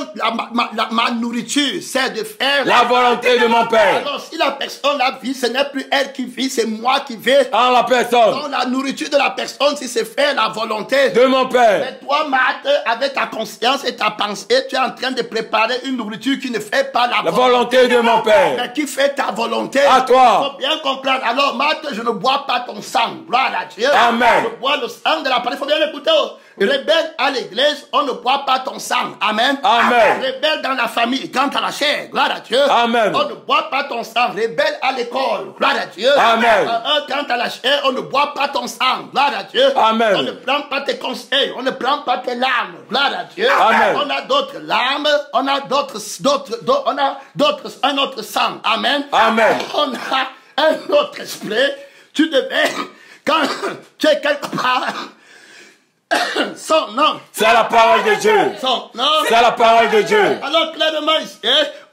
ma nourriture, c'est de faire la volonté de mon Père. Alors si la personne la vit, ce n'est plus elle qui vit, c'est moi qui vis. En la personne. Donc la nourriture de la personne, si c'est faire la volonté de mon Père. Mais toi, Marthe, avec ta conscience et ta pensée, tu es en train de préparer une nourriture qui ne fait pas la volonté de mon Père. Mais qui fait ta volonté. À toi. Il faut bien comprendre. Alors, Marthe, je ne bois pas ton sang. Gloire à Dieu. Amen. Je bois le sang de la parole. Il faut bien l'écouter. Rebelle à l'église, on ne boit pas ton sang. Amen. Amen. Rebelle dans la famille, quand à la chair. Gloire à Dieu. Amen. On ne boit pas ton sang. Rebelle à l'école. Gloire à Dieu. Amen. Quand à la chair, on ne boit pas ton sang. Gloire à Dieu. Amen. On ne prend pas tes conseils. On ne prend pas tes larmes. Gloire à Dieu. Amen. On a d'autres larmes. On a un autre sang. Amen. Amen. On a un autre esprit. Tu devais, quand tu es quelque part, son nom. C'est la parole de Dieu. Son nom. C'est la parole de Dieu. Alors clairement ici,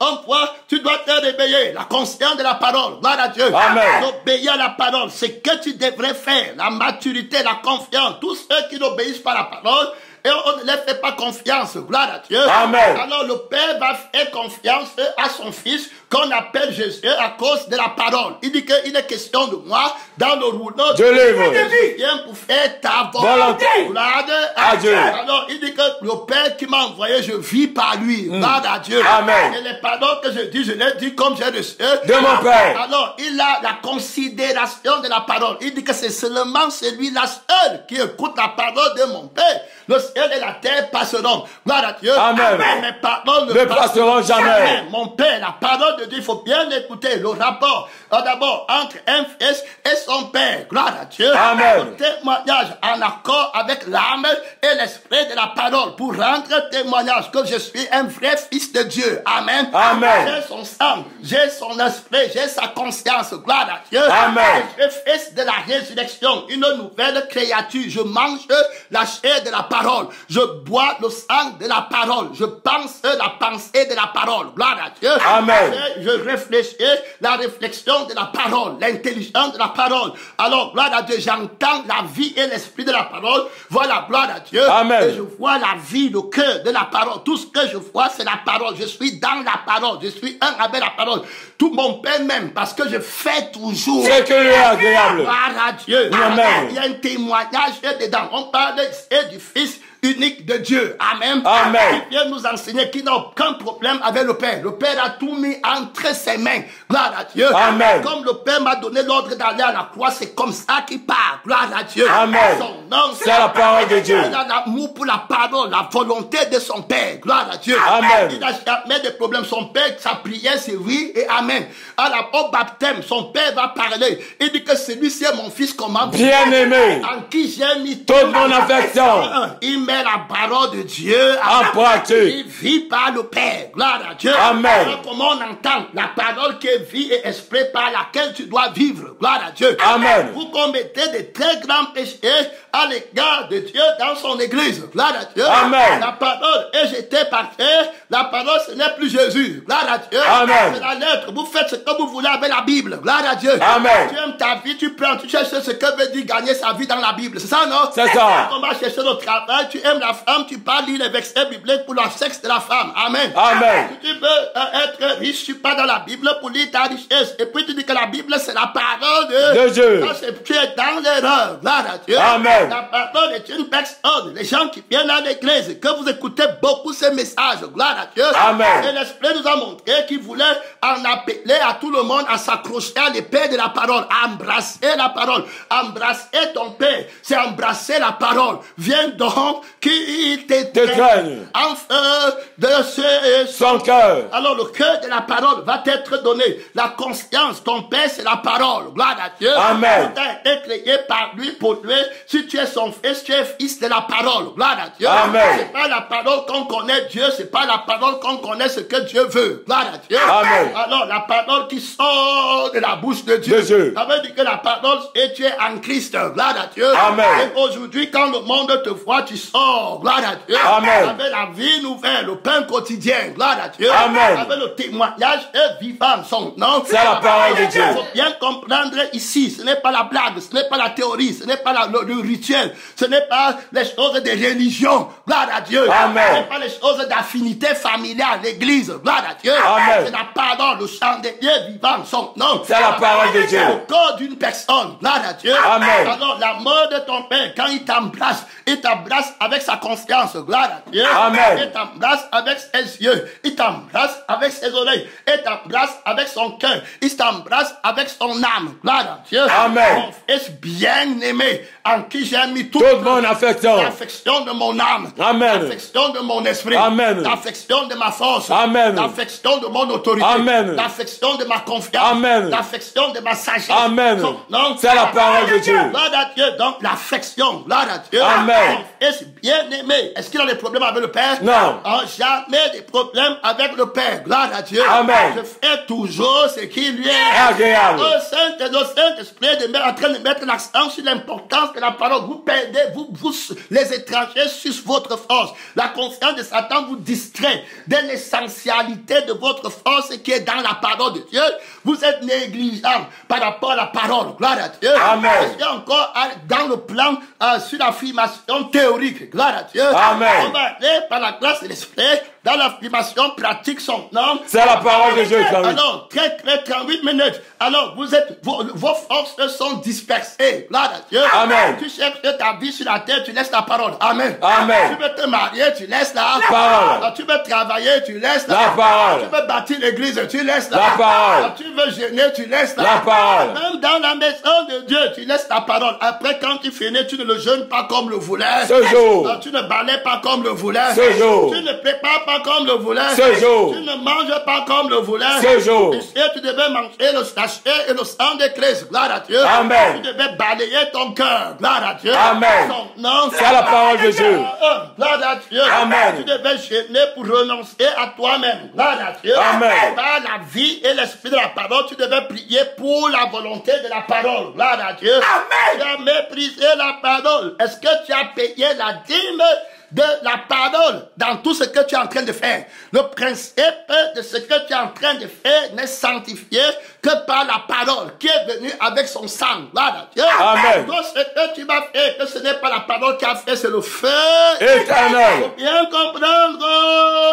on voit, tu dois te réveiller. La conscience de la parole. Gloire à Dieu. Amen. Obéir à la parole. C'est ce que tu devrais faire. La maturité, la confiance. Tous ceux qui n'obéissent pas à la parole, et on ne leur fait pas confiance. Gloire à Dieu. Amen. Alors le Père va faire confiance à son Fils qu'on appelle Jésus à cause de la parole. Il dit qu'il est question de moi dans le rouleau de livre. Je viens pour faire ta volonté. Gloire à Dieu. Alors il dit que le Père qui m'a envoyé, je vis par lui. Gloire à Dieu. Amen. Et les paroles que je dis, je les dis comme j'ai reçu de mon Père. Alors il a la considération de la parole. Il dit que c'est seulement celui-là seul qui écoute la parole de mon Père. Le ciel et la terre passeront. Gloire à Dieu. Amen. Mes paroles ne passeront jamais. Mon Père, la parole de Dieu, il faut bien écouter le rapport. D'abord, entre un fils et son Père. Gloire à Dieu. Amen. Le témoignage en accord avec l'âme et l'esprit de la parole pour rendre témoignage que je suis un vrai fils de Dieu. Amen. Amen. J'ai son sang, j'ai son esprit, j'ai sa conscience. Gloire à Dieu. Amen. Je suis fils de la résurrection, une nouvelle créature. Je mange la chair de la parole. Je bois le sang de la parole. Je pense la pensée de la parole. Gloire à Dieu. Amen. Je réfléchis la réflexion de la parole, l'intelligence de la parole. Alors, gloire à Dieu, j'entends la vie et l'esprit de la parole. Voilà, gloire à Dieu. Amen. Et je vois la vie, le cœur de la parole. Tout ce que je vois, c'est la parole. Je suis dans la parole. Je suis un avec la parole. Tout mon Père même, parce que je fais toujours ce que lui est agréable. Gloire à Dieu. Amen. Il y a un témoignage dedans. On parle du Fils unique de Dieu. Amen. Amen. Il vient nous enseigner qu'il n'a aucun problème avec le Père. Le Père a tout mis entre ses mains. Gloire à Dieu. Amen. Comme le Père m'a donné l'ordre d'aller à la croix, c'est comme ça qu'il part. Gloire à Dieu. Amen. Son nom, c'est la parole de Dieu. Il a l'amour pour la parole, la volonté de son Père. Gloire à Dieu. Amen. Il n'a jamais de problème. Son Père, sa prière, c'est oui et amen. Au baptême, son Père va parler. Il dit que celui-ci est mon fils comment bien aimé, en qui j'ai mis toute mon affection. Il met la parole de Dieu en pratique. Il vit par le Père. Gloire à Dieu. Amen. Alors, comment on entend la parole qui est vie et esprit par laquelle tu dois vivre. Gloire à Dieu. Amen. Vous commettez de très grands péchés à l'égard de Dieu dans son église. Gloire à Dieu. Amen. La parole est jetée par terre. La parole, ce n'est plus Jésus. Gloire à Dieu. Amen. C'est la lettre. Vous faites ce que vous voulez avec la Bible. Gloire à Dieu. Amen. Tu aimes ta vie, tu prends, tu cherches ce que veut dire gagner sa vie dans la Bible. C'est ça, non? C'est ça. On va chercher le travail, tu aimes la femme, tu parles, lire les versets bibliques pour le sexe de la femme. Amen. Amen. Si tu veux être riche, tu pars dans la Bible pour lire ta richesse. Et puis tu dis que la Bible, c'est la parole de Dieu. Tu es dans l'erreur. Gloire à Dieu. Amen. La parole est une personne. Les gens qui viennent à l'église, que vous écoutez beaucoup ces messages. Gloire à Dieu. Amen. Et l'Esprit nous a montré qu'il voulait en appeler à tout le monde à s'accrocher à l'épée de la parole, à embrasser la parole. Embrasser ton Père, c'est embrasser la parole. Viens donc qu'il t'étreigne en feu de son cœur. Alors le cœur de la parole va t'être donné. La conscience, ton Père, c'est la parole. Gloire à Dieu. Amen. Tu as été créé par lui pour lui. Si tu es son fils, tu es fils de la parole. Gloire à Dieu. Amen. C'est pas la parole qu'on connaît Dieu, c'est pas la parole qu'on connaît ce que Dieu veut. Gloire à Dieu. Amen. Alors la parole qui sort de la bouche de Dieu. Ça veut dire que la parole et tu es en Christ. Gloire à Dieu. Amen. Et aujourd'hui, quand le monde te voit, tu sors. Gloire à Dieu. Amen. Avec la vie nouvelle, le pain quotidien. Gloire à Dieu. Amen. Avec le témoignage vivant, son nom. C'est la parole de Dieu. Il faut bien comprendre ici, ce n'est pas la blague, ce n'est pas la théorie, ce n'est pas le rituel, ce n'est pas les choses de religion. Gloire à Dieu. Amen. Ce n'est pas les choses d'affinité familiale, l'église. Gloire à Dieu. Amen. C'est la parole, le chant de Dieu vivant, son nom. C'est la parole de Dieu. Le corps d'une personne. Gloire à Dieu. Amen. Alors la mort de ton Père, quand il t'embrasse avec sa conscience. Gloire à Dieu. Amen. Il t'embrasse avec ses yeux. Il t'embrasse avec ses oreilles. Il t'embrasse avec son cœur. Il t'embrasse avec son âme. Gloire à Dieu. Amen. Mon fils bien-aimé, en qui j'ai mis toute mon affection. L'affection de mon âme. Amen. L'affection de mon esprit. Amen. L'affection de ma force. Amen. L'affection de mon autorité. Amen. L'affection de ma confiance. Amen. L'affection de ma sagesse. Amen. Non, c'est la parole de Dieu. Gloire à Dieu. Donc l'affection. Gloire à Dieu. Amen. Est-ce bien-aimé? Est-ce qu'il a des problèmes avec le Père? Non. Jamais des problèmes avec le Père. Gloire à Dieu. Amen. Je fais toujours ce qui lui est agréable. Le Saint-Esprit est en train de mettre l'accent sur l'importance de la parole. Vous perdez, vous les étrangers, sur votre force. La conscience de Satan vous distrait de l'essentialité de votre force qui est dans la parole de Dieu. Vous êtes négligent par rapport à la parole. Gloire à Dieu. Amen. Et encore dans le plan sur l'affirmation théorique. Gloire à Dieu. Amen. On va aller par la grâce de l'Esprit dans l'affirmation pratique son nom. C'est la parole de Dieu. Alors, très 38 minutes. Alors, vos forces sont dispersées. Gloire à Dieu. Amen. Tu cherches ta vie sur la terre, tu laisses la parole. Amen. Amen. Tu veux te marier, tu laisses la parole. Tu veux travailler, tu laisses la parole. Tu veux bâtir l'église, tu laisses la parole. Tu veux gêner, tu laisses la parole. Même dans la maison de Dieu, tu laisses la parole. Après, quand tu finis, tu ne le jeûnes pas comme le voulais. Ce jour. Non, tu ne balais pas comme le voulais. Ce jour. Tu ne prépares pas comme le voulais. Ce jour. Tu ne manges pas comme le voulais. Ce jour. Et tu devais manger le sachet et le sang de Christ. Gloire à Dieu. Amen. Tu devais balayer ton cœur. Gloire à Dieu. Amen. C'est la parole de Dieu. Gloire à Dieu. Amen. Tu devais gêner pour renoncer à toi-même. Gloire à Dieu. Amen. Par la vie et l'esprit de la parole, tu devais prier pour la volonté de la parole. Gloire à Dieu. Amen. Tu as méprisé la parole. Est-ce que tu as payé la dîme de la parole dans tout ce que tu es en train de faire? Le principe de ce que tu es en train de faire n'est sanctifié que par la parole qui est venue avec son sang. Voilà. Amen. Donc ce que tu vas faire, que ce n'est pas la parole qui a fait, c'est le feu éternel. Il faut bien comprendre,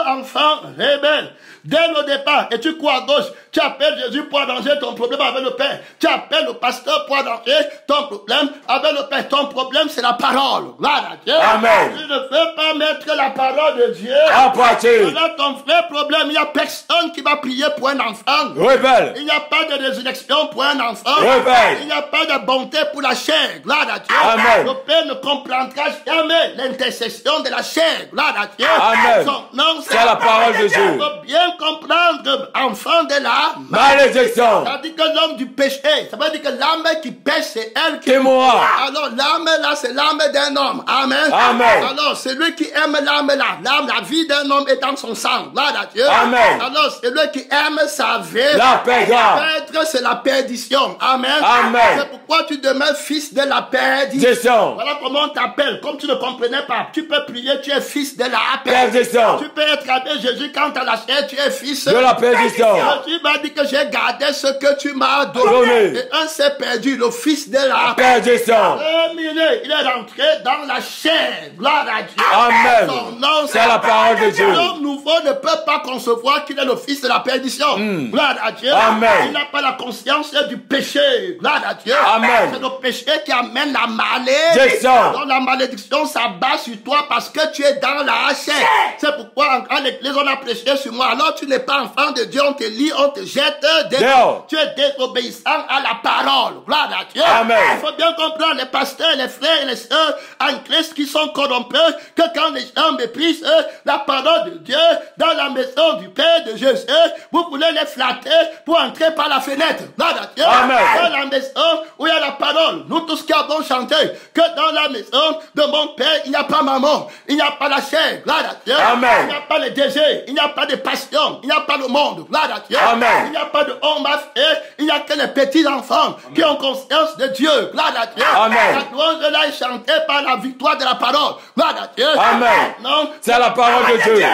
enfant rebelle. Dès le départ, et tu crois à gauche, tu appelles Jésus pour arranger ton problème avec le Père. Tu appelles le pasteur pour arranger ton problème avec le Père. Ton problème, c'est la parole. Voilà, Dieu. Amen. Tu ne veux pas mettre la parole de Dieu en pratique. Voilà ton vrai problème. Il n'y a personne qui va prier pour un enfant. Rebelle. Il n'y a pas de résurrection pour un enfant. Rebelle. Il n'y a pas de bonté pour la chair. Gloire à Dieu. Amen. Le Père ne comprendra jamais l'intercession de la chair. Gloire à Dieu. Amen. Son nom, c'est la parole de Dieu. Il faut bien comprendre, enfant de la malédiction. Ça veut dire que l'homme du péché, ça veut dire que l'âme qui pêche, c'est elle qui mourra. Alors l'âme là, c'est l'âme d'un homme. Amen. Amen. Alors celui qui aime l'âme là, la vie d'un homme est dans son sang. Gloire à Dieu. Amen. Alors celui qui aime sa vie, la perdra. Perdre, c'est la perdition. Amen. Amen. C'est pourquoi tu demeures fils de la perdition. Voilà comment on t'appelle. Comme tu ne comprenais pas, tu peux prier, tu es fils de la perdition. Tu peux être appelé Jésus quand tu as la chair, tu es fils de la perdition. Tu m'as dit que j'ai gardé ce que tu m'as donné. Et un s'est perdu, le fils de la perdition. Il est rentré dans la chair. Gloire à Dieu. Amen. Son nom, c'est la parole de Dieu. L'homme nouveau ne peut pas concevoir qu'il est le fils de la perdition. Gloire à Dieu. Amen. Il n'a pas la conscience du péché. Gloire à Dieu. Amen. C'est le péché qui amène la malédiction. Donc la malédiction s'abat sur toi parce que tu es dans la chair. C'est pourquoi en l'église on a prêché sur moi. Alors tu n'es pas enfant de Dieu, on te lit, on te jette dehors. Tu es désobéissant à la parole. Gloire à Dieu. Amen. Il faut bien comprendre les pasteurs, les frères et les sœurs en Christ qui sont corrompus, que quand les gens méprisent la parole de Dieu dans la maison du Père de Jésus, vous voulez les flatter pour entrer par la fenêtre. Gloire à Dieu. Amen. Dans la maison où il y a la parole, nous tous qui avons chanté que dans la maison de mon Père, il n'y a pas maman, il n'y a pas la chair. Gloire à Dieu. Amen. Il n'y a pas les désirs, il n'y a pas de passion, il n'y a pas le monde. Gloire à Dieu. Amen. Il n'y a pas de homme à faire, il n'y a que les petits enfants qui ont conscience de Dieu. Gloire à Dieu. Amen. La louange de là est chantée par la victoire de la parole. Gloire à Dieu. Amen. Non, c'est la parole de Dieu.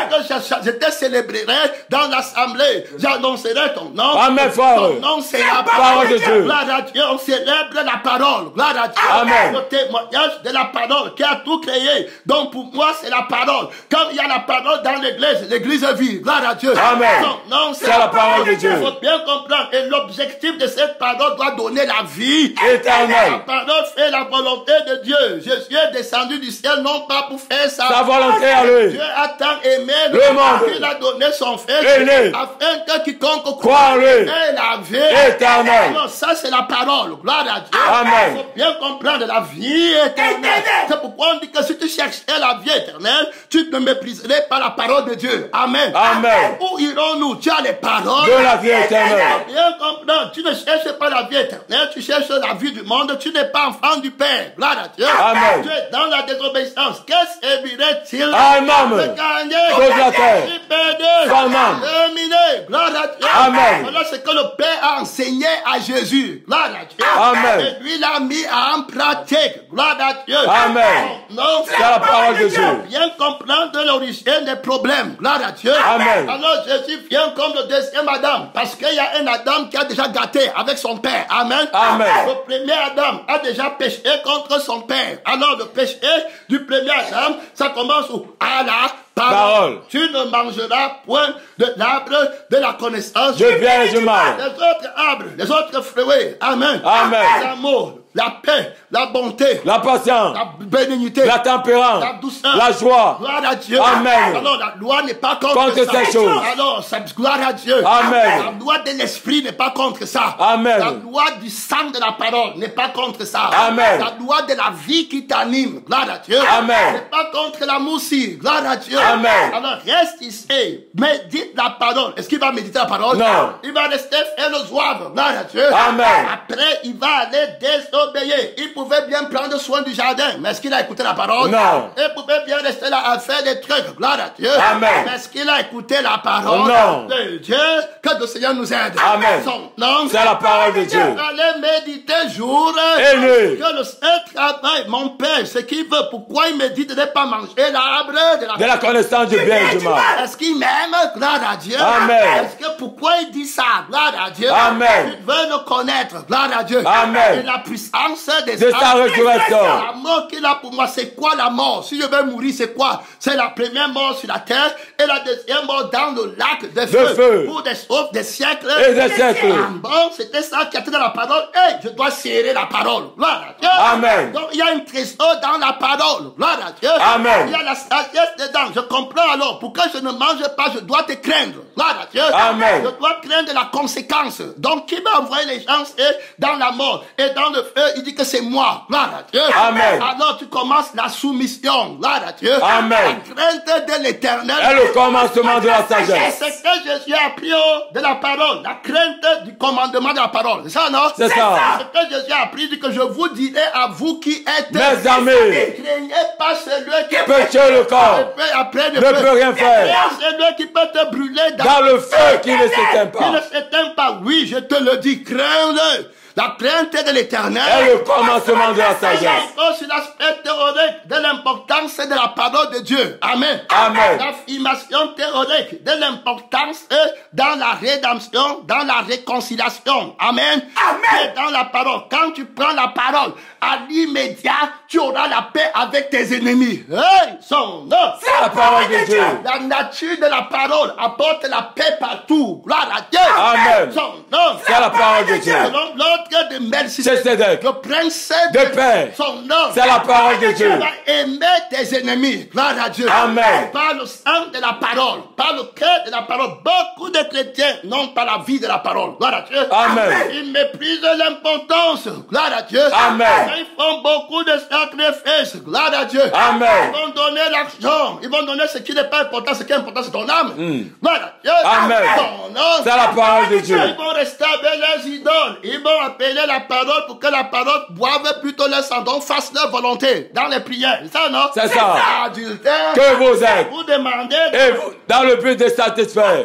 Je te célébrerai dans l'assemblée. J'annoncerai ton nom. Amen, frère. Ton nom, c'est la parole de Dieu. Gloire à Dieu. On célèbre la parole. Gloire à Dieu. Amen. Le témoignage de la parole qui a tout créé. Donc pour moi, c'est la parole. Quand il y a la parole dans l'église, l'église vit. Gloire à Dieu. Amen. Ton nom, c'est la parole de Dieu. Il faut bien comprendre. Et l'objectif de cette parole doit donner la vie éternelle. La parole fait la volonté de Dieu. Jésus est descendu du ciel non pas pour faire sa volonté à lui. Dieu a tant aimé le monde qu'il a donné son fils afin que quiconque croit en lui ait la vie éternelle. Alors ça c'est la parole. Gloire à Dieu. Amen. Il faut bien comprendre la vie éternelle. C'est pourquoi on dit que si tu cherchais la vie éternelle, tu te mépriserais par la parole de Dieu. Amen. Amen. Où irons-nous? Tu as les paroles de la vie éternelle. Bien comprendre. Tu ne cherches pas la vie éternelle, tu cherches la vie du monde. Tu n'es pas enfant du Père. Gloire à Dieu. Amen. Tu es dans la désobéissance. Que servirait-il de gagner toute la terre, terminé? Gloire à Dieu. Amen. Voilà ce que le Père a enseigné à Jésus. Gloire à Dieu. Amen. Et lui l'a mis en pratique. Gloire à Dieu. Amen. Non, c'est la parole de Dieu. Bien comprendre l'origine des problèmes. Gloire à Dieu. Amen. Alors Alors Jésus vient comme le deuxième Adam, parce qu'il y a un Adam qui a déjà gâté avec son père. Amen. Amen. Le premier Adam a déjà péché contre son père. Alors le péché du premier Adam, ça commence où? À la parole. Tu ne mangeras point de l'arbre de la connaissance du bien et du mal. Les autres arbres, les autres fruits. Amen. Amen. L'amour, la paix, la bonté, La patience, la bénignité, la tempérance, la douceur, la joie. gloire à Dieu. Amen. Alors la loi n'est pas contre Contre ça. ces choses. Alors gloire à Dieu. Amen. La loi de l'esprit n'est pas contre ça. Amen. La loi du sang de la parole n'est pas contre ça. Amen. La loi de la vie qui t'anime, gloire à Dieu. Amen. N'est pas contre la moussie, gloire à Dieu. Amen. Alors reste ici, médite la parole. Est-ce qu'il va méditer la parole? Non. Il va rester faire le zouave, gloire à Dieu. Amen. Après, il va aller désobéir. Il pouvait bien prendre soin du jardin, mais est-ce qu'il a écouté la parole? Non. Il pouvait bien rester là à faire des trucs, gloire à Dieu. Amen. Mais est-ce qu'il a écouté la parole Non. de Dieu? Que le Seigneur nous aide. Amen. Son nom, C'est la parole de Dieu. allez méditer jour Et nuit. que le Seigneur travaille. Mon Père, ce qu'il veut, pourquoi il me dit de ne pas manger l'arbre De la connaissance du bien et du mal. Est-ce qu'il m'aime? Gloire à Dieu. Amen. Est-ce que pourquoi il dit ça? Gloire à Dieu. Amen. Il veut nous connaître. Gloire à Dieu. Amen. Et la puissance De sa résurrection. La mort qu'il a pour moi, c'est quoi la mort? Si je vais mourir, c'est quoi? C'est la première mort sur la terre et la deuxième mort dans le lac de feu. Pour des sauves des siècles. Et des siècles. Bon, c'était ça qui était dans la parole. Et je dois serrer la parole. Gloire à Dieu. Amen. Donc il y a un trésor dans la parole. Gloire à Dieu. Amen. Il y a la sagesse dedans. Je comprends alors pourquoi je ne mange pas, je dois te craindre. Gloire à Dieu. Amen. Je dois craindre la conséquence. Donc qui va envoyer les gens dans la mort et dans le feu, il dit que c'est moi. Gloire à Dieu. Amen. Alors tu commences la soumission. Gloire à Dieu. Amen. La crainte de l'éternel. Et le commencement de la sagesse. C'est ce que Jésus a appris de la parole. La crainte du commandement de la parole. C'est ça, non? C'est ça. Ce que Jésus a appris, dit que je vous dirai à vous qui êtes Mes amis. ne craignez pas celui qui Peut tuer le corps. après Ne peut rien faire. Celui qui peut te brûler Dans le feu qui ne s'éteint qui ne pas. s'éteint pas. Oui, je te le dis, crains-le. La crainte de l'éternel. Et le commencement de la sagesse. Encore sur l'aspect théorique de l'importance de la parole de Dieu. Amen. Amen. L'affirmation théorique de l'importance dans la rédemption, dans la réconciliation. Amen. Amen. Dans la parole. Quand tu prends la parole, à l'immédiat, tu auras la paix avec tes ennemis. Hey, son nom. C'est la parole de Dieu. La nature de la parole apporte la paix partout. Gloire à Dieu. Amen. Son nom. C'est la parole de Dieu. Selon l'autre de Melchisédek. le prince De paix. son nom. C'est la parole de Dieu. Tu vas aimer tes ennemis. Gloire à Dieu. Amen. Par le sang de la parole, par le cœur de la parole. Beaucoup de chrétiens n'ont pas la vie de la parole. Gloire à Dieu. Amen. Ils méprisent l'importance. Gloire à Dieu. Amen. Ils font beaucoup de sacrifices. Gloire à Dieu. Amen. Ils vont donner l'argent. Ils vont donner ce qui n'est pas important. Ce qui est important, c'est ton âme. Gloire à Dieu. Amen. Ton nom. C'est la parole de Dieu. Ils vont rester avec les idoles. Ils vont appeler la parole pour que la parole boive plutôt le sang. Donc fasse leur volonté dans les prières. C'est ça, non? C'est ça. Adultère. Que vous êtes. Vous demandez. Et vous, dans le but de satisfaire.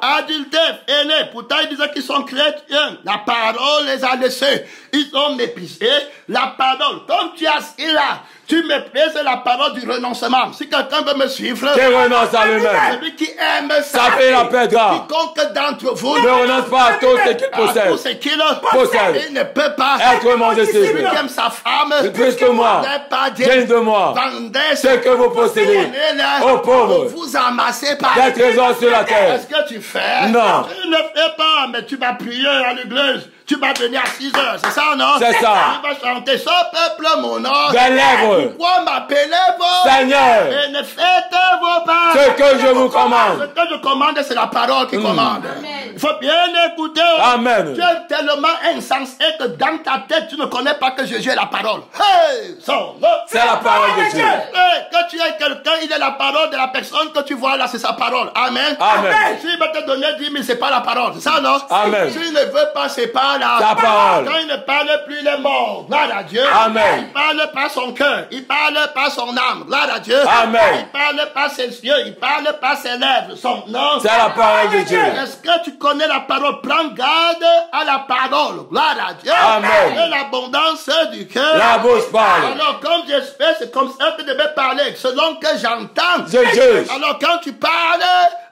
Adultère, aîné. Pourtant, ils disaient qu'ils sont chrétiens. La parole les a laissés. Ils ont méprisé la parole. Comme tu as assis là, tu méprises la parole du renoncement. Si quelqu'un veut me suivre, Qui renonce à lui-même. celui qui aime Ça fait la perdra. quiconque d'entre vous Ne renonce pas à tout ce qu'il à tout possède. ce qu'il Possède. il ne peut pas Être mon disciple. celui qui aime sa femme Plus que moi. n'est pas Digne de moi. vendez Ce que vous possédez. donnez-le Aux pauvres. vous amassez pas Des trésors sur la terre. Qu'est-ce que tu fais? Non. Tu ne fais pas, mais tu vas prier à l'église. Tu vas venir à 6 heures, c'est ça, non? C'est ça. Tu vas chanter, ce peuple, mon nom. Des lèvres. Pourquoi m'appelez-vous? Seigneur. Et ne faites vos pas. Ce que je vous commande. Ce que je commande, c'est la parole qui commande. Il faut bien écouter. Amen. Tu es tellement insensé que dans ta tête, tu ne connais pas que Jésus est la parole. Hey, C'est la parole de Dieu. Hey, que tu es quelqu'un, il est la parole de la personne que tu vois là, c'est sa parole. Amen. Amen. S'il va te donner 10 000, c'est pas la parole. C'est ça, non? Amen. S'il ne veut pas, c'est pas la parole. Quand il ne parle plus, il est mort. Gloire à Dieu. Amen. Il parle pas son cœur. Il parle pas son âme. Gloire à Dieu. Amen. Il parle pas ses yeux. Il parle pas ses lèvres. Son nom. C'est la parole de Dieu. Est-ce que tu connais la parole? Prends garde à la parole. Gloire à Dieu. Amen. Et l'abondance du cœur. La bouche parle. Alors, comme j'espère, c'est comme ça que je vais parler, selon que j'entends. Je juge. Alors quand tu parles,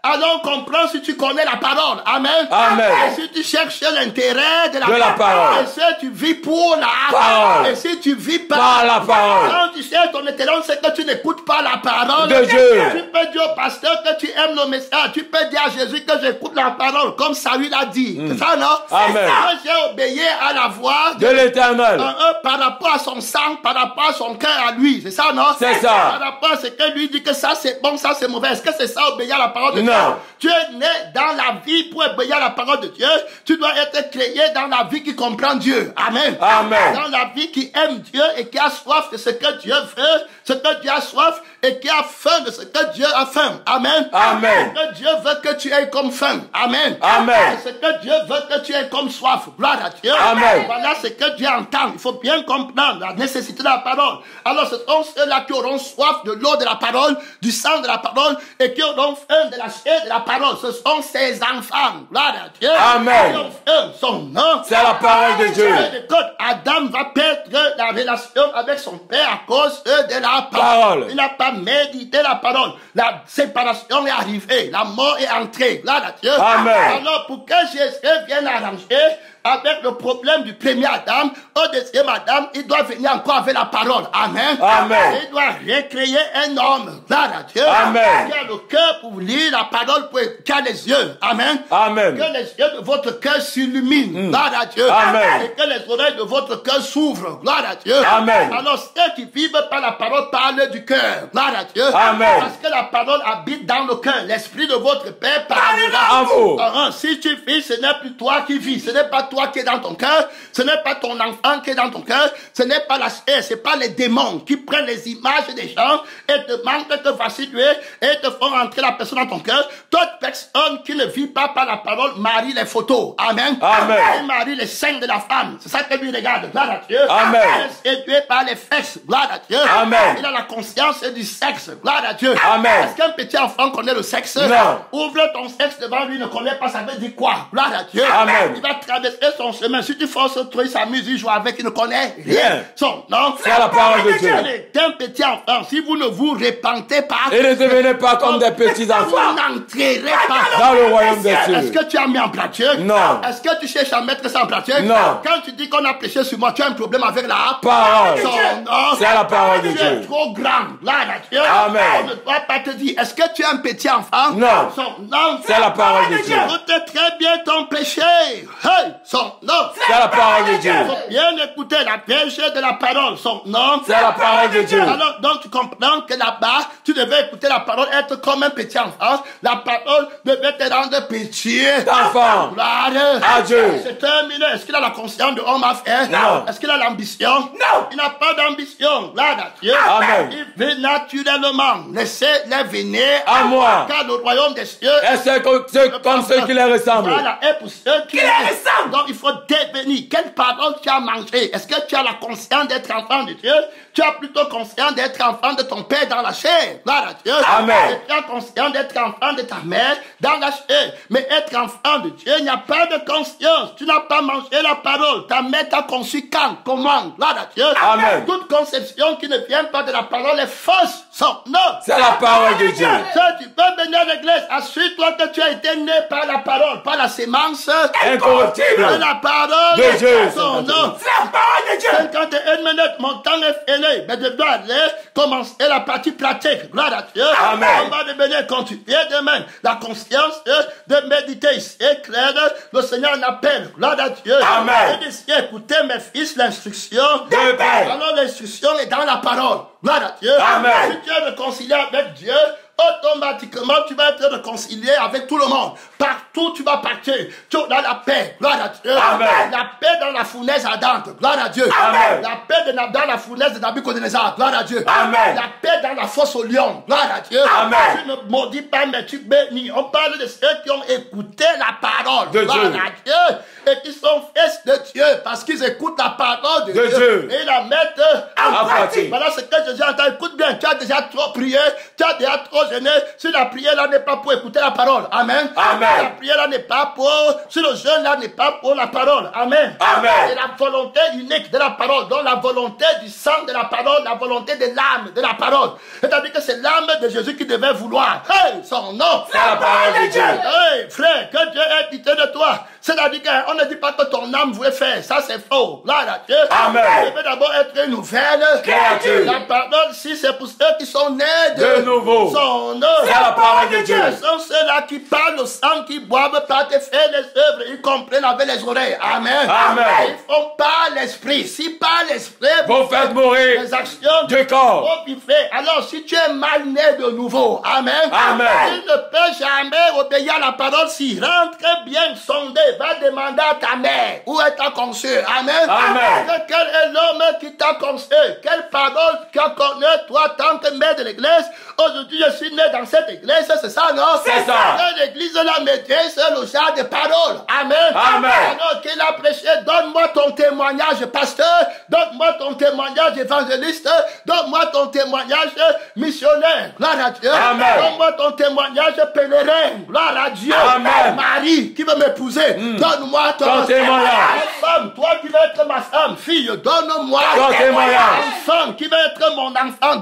alors comprends si tu connais la parole. Amen. Amen. Et si tu cherches l'intérêt de la parole. Et si tu vis pour la parole. Et si tu vis Par la parole. Quand tu cherches ton intérêt, c'est que tu n'écoutes pas la parole. De Dieu. Tu peux dire au pasteur que tu aimes le message. Tu peux dire à Jésus que j'écoute la parole, comme Saül l'a dit. C'est ça, non? Amen. Moi, j'ai obéi à la voix De l'Éternel. par rapport à son sang, par rapport à son cœur à lui. C'est ça, non? C'est ça. Par rapport à ce que lui dit que ça c'est bon, ça c'est mauvais. Est-ce que c'est ça, obéir à la parole de Dieu? Non. Tu es né dans la vie pour obéir à la parole de Dieu. Tu dois être créé dans la vie qui comprend Dieu. Amen. Amen. Dans la vie qui aime Dieu et qui a soif de ce que Dieu veut, ce que Dieu a soif et qui a faim de ce que Dieu a faim. Amen. Amen. Ce que Dieu veut que tu aies comme faim. Amen. Amen. Et ce que Dieu veut que tu aies comme soif. Gloire à Dieu. Amen. Voilà ce que Dieu entend. Il faut bien comprendre la nécessité de la parole. Alors ce sont ceux-là qui auront soif de l'eau de la parole, du sang de la parole et qui auront faim de la chair de la parole. Ce sont ses enfants. Gloire à Dieu. Amen. Qui ont faim. Son nom. C'est la parole de Dieu. Écoute, Adam va perdre la relation avec son père à cause de la parole. Parole. Il n'a pas médité la parole. La séparation est arrivée. La mort est entrée. Gloire à Dieu. Amen. Alors, pour que Jésus vienne arranger avec le problème du premier Adam, au deuxième Adam, il doit venir encore avec la parole. Amen. Amen. Il doit recréer un homme. Gloire à Dieu. Amen. Qui a le cœur pour lire la parole, qui a les yeux. Amen. Amen. Que les yeux de votre cœur s'illuminent. Gloire à Dieu. Amen. Et que les oreilles de votre cœur s'ouvrent. Gloire à Dieu. Amen. Alors, ceux qui vivent par la parole parlent du cœur. Gloire à Dieu. Amen. Parce que la parole habite dans le cœur. L'esprit de votre Père parlera. À vous. Si tu vis, ce n'est plus toi qui vis. Ce n'est pas toi qui es dans ton cœur. Ce n'est pas ton enfant qui est dans ton cœur. Ce n'est pas la chair. Ce n'est pas les démons qui prennent les images des gens et te manquent, te voici tuer et te font rentrer la personne dans ton cœur. Toute personne qui ne vit pas par la parole marie les photos. Amen. Amen. Il marie les seins de la femme. C'est ça que lui regarde. Gloire à Dieu. Amen. Il est séduit par les fesses. Gloire à Dieu. Amen. Il a la conscience du sexe. Gloire à Dieu. Amen. Est-ce qu'un petit enfant connaît le sexe? Non. Ouvre ton sexe devant lui, ne connaît pas, ça veut dire quoi? Gloire à Dieu. Amen. Il va traverser son chemin. Si tu forces toi, il s'amuse, il joue avec, il ne connaît rien. Rien. Son nom. C'est la parole de Dieu. Il est un petit enfant. Si vous ne vous repentez pas, Et ne devenez pas comme des petits vous enfants n'entrerez pas dans le royaume des Est-ce cieux. que tu as mis en pratique? Non. Est-ce que tu cherches à mettre ça en pratique? Non. Quand tu dis qu'on a prêché sur moi, tu as un problème avec la Parole. Son nom. C'est la parole de Tu es Dieu. trop grand. Là, Dieu. Amen. On ne doit pas te dire, est-ce que tu es un petit enfant? Non. Son nom. C'est la parole de Dieu. Écoute très bien ton péché. Hey, son nom. C'est la parole de Dieu. Bien écouter la péché de la parole. Son nom. C'est la parole de Dieu. Alors, donc, tu comprends que là-bas, tu devais écouter la parole, être comme un petit enfant. La parole devait te rendre petit. Enfant. Gloire À Dieu. C'est terminé. Est-ce qu'il a la conscience de homme à faire? Non. Est-ce qu'il a l'ambition? Non. Il n'a pas d'ambition. Gloire à Dieu. Amen. Il veut naturellement. Laissez-les venir À moi. Car le royaume des cieux Et c'est comme ceux qui les ressemblent. voilà, et pour ceux qui les ressemblent. Donc il faut devenir. Quelle parole tu as mangé? Est-ce que tu as la conscience d'être enfant de Dieu? Tu as plutôt conscience d'être enfant de ton père dans la chair. Gloire à Dieu. Amen. Et tu as conscience d'être enfant de ta mère dans la chair. Mais être enfant de Dieu, il n'y a pas de conscience. Tu n'as pas mangé la parole. Ta mère t'a conçu quand? Comment? Gloire à Dieu. Amen. Toute conception qui ne vient pas de la parole est fausse. Non. C'est la parole de Dieu. Ça, tu peux venir à l'église. Assure-toi que tu as été né par la parole, par la sémence Incorruptible. de la parole De Dieu. Son nom. C'est la parole de Dieu. 51 minutes, mon temps est fini. Mais je dois aller commencer la partie pratique. Gloire à Dieu. Amen. On va devenir continuer demain. La conscience de méditer ici est claire. Le Seigneur en appelle. Gloire à Dieu. Amen. Et d'ici, écoutez mes fils, l'instruction. De Père. Alors l'instruction est dans la parole. Gloire à Dieu. Amen. Si tu es réconcilié avec Dieu, automatiquement, tu vas être réconcilié avec tout le monde. Partout, tu vas partir. Tu as la paix. Gloire à Dieu. Amen. La paix dans la fournaise ardente. Gloire à Dieu. Amen. La paix dans la fournaise de Nabucodonosor. Gloire à Dieu. Amen. La paix dans la fosse au lion. Gloire à Dieu. Amen. Tu ne maudis pas, mais tu bénis. On parle de ceux qui ont écouté la parole. De Gloire Dieu. à Dieu. Et qui sont fils de Dieu parce qu'ils écoutent la parole de De Dieu. Et ils la mettent en pratique. Voilà ce que Jésus entend. Écoute bien, tu as déjà trop prié, tu as déjà trop jeûné. Si la prière là n'est pas pour écouter la parole. Amen. Amen. Si la prière là n'est pas pour, si le jeûne là n'est pas pour la parole. Amen. Amen. C'est la volonté unique de la parole, donc la volonté du sang de la parole, la volonté de l'âme de la parole. C'est-à-dire que c'est l'âme de Jésus qui devait vouloir. Hey, son nom. C'est la parole de Dieu. Hey, frère, que Dieu ait pitié de toi. C'est-à-dire qu'on ne dit pas que ton âme voulait faire. Ça, c'est faux. Là, Dieu. Amen. Il veut d'abord être une nouvelle créature. La parole, si c'est pour ceux qui sont nés De nouveau. son nom. C'est la parole de Dieu. Ce sont ceux-là qui parlent au sang, qui boivent par tes faits les œuvres. Ils comprennent avec les oreilles. Amen. Amen. Ils font par l'esprit. Si par l'esprit, Vous faites mourir les actions du corps. vont puis faire. Alors, si tu es mal né de nouveau, amen. Amen. Il ne peut jamais obéir à la parole s'il rentre bien sondé. Va demander à ta mère où est ta conçue. Amen. Amen. Quel est l'homme qui t'a conçu? Quelle parole tu as connue, toi, tant que mère de l'église? Aujourd'hui, je suis né dans cette église, c'est ça, non? C'est ça. L'église de la maîtrise, c'est le genre de parole. Amen. Amen. Alors qu'il a prêché, donne-moi ton témoignage, pasteur. Donne-moi ton témoignage, évangéliste. Donne-moi ton témoignage, missionnaire. Gloire à Dieu. Amen. Donne-moi ton témoignage, pèlerin. Gloire à Dieu. Amen. Marie qui veut m'épouser. Donne-moi ton témoignage. Femme, toi qui veux être ma femme. Fille, donne-moi ton témoignage. Enfant qui veut être mon enfant.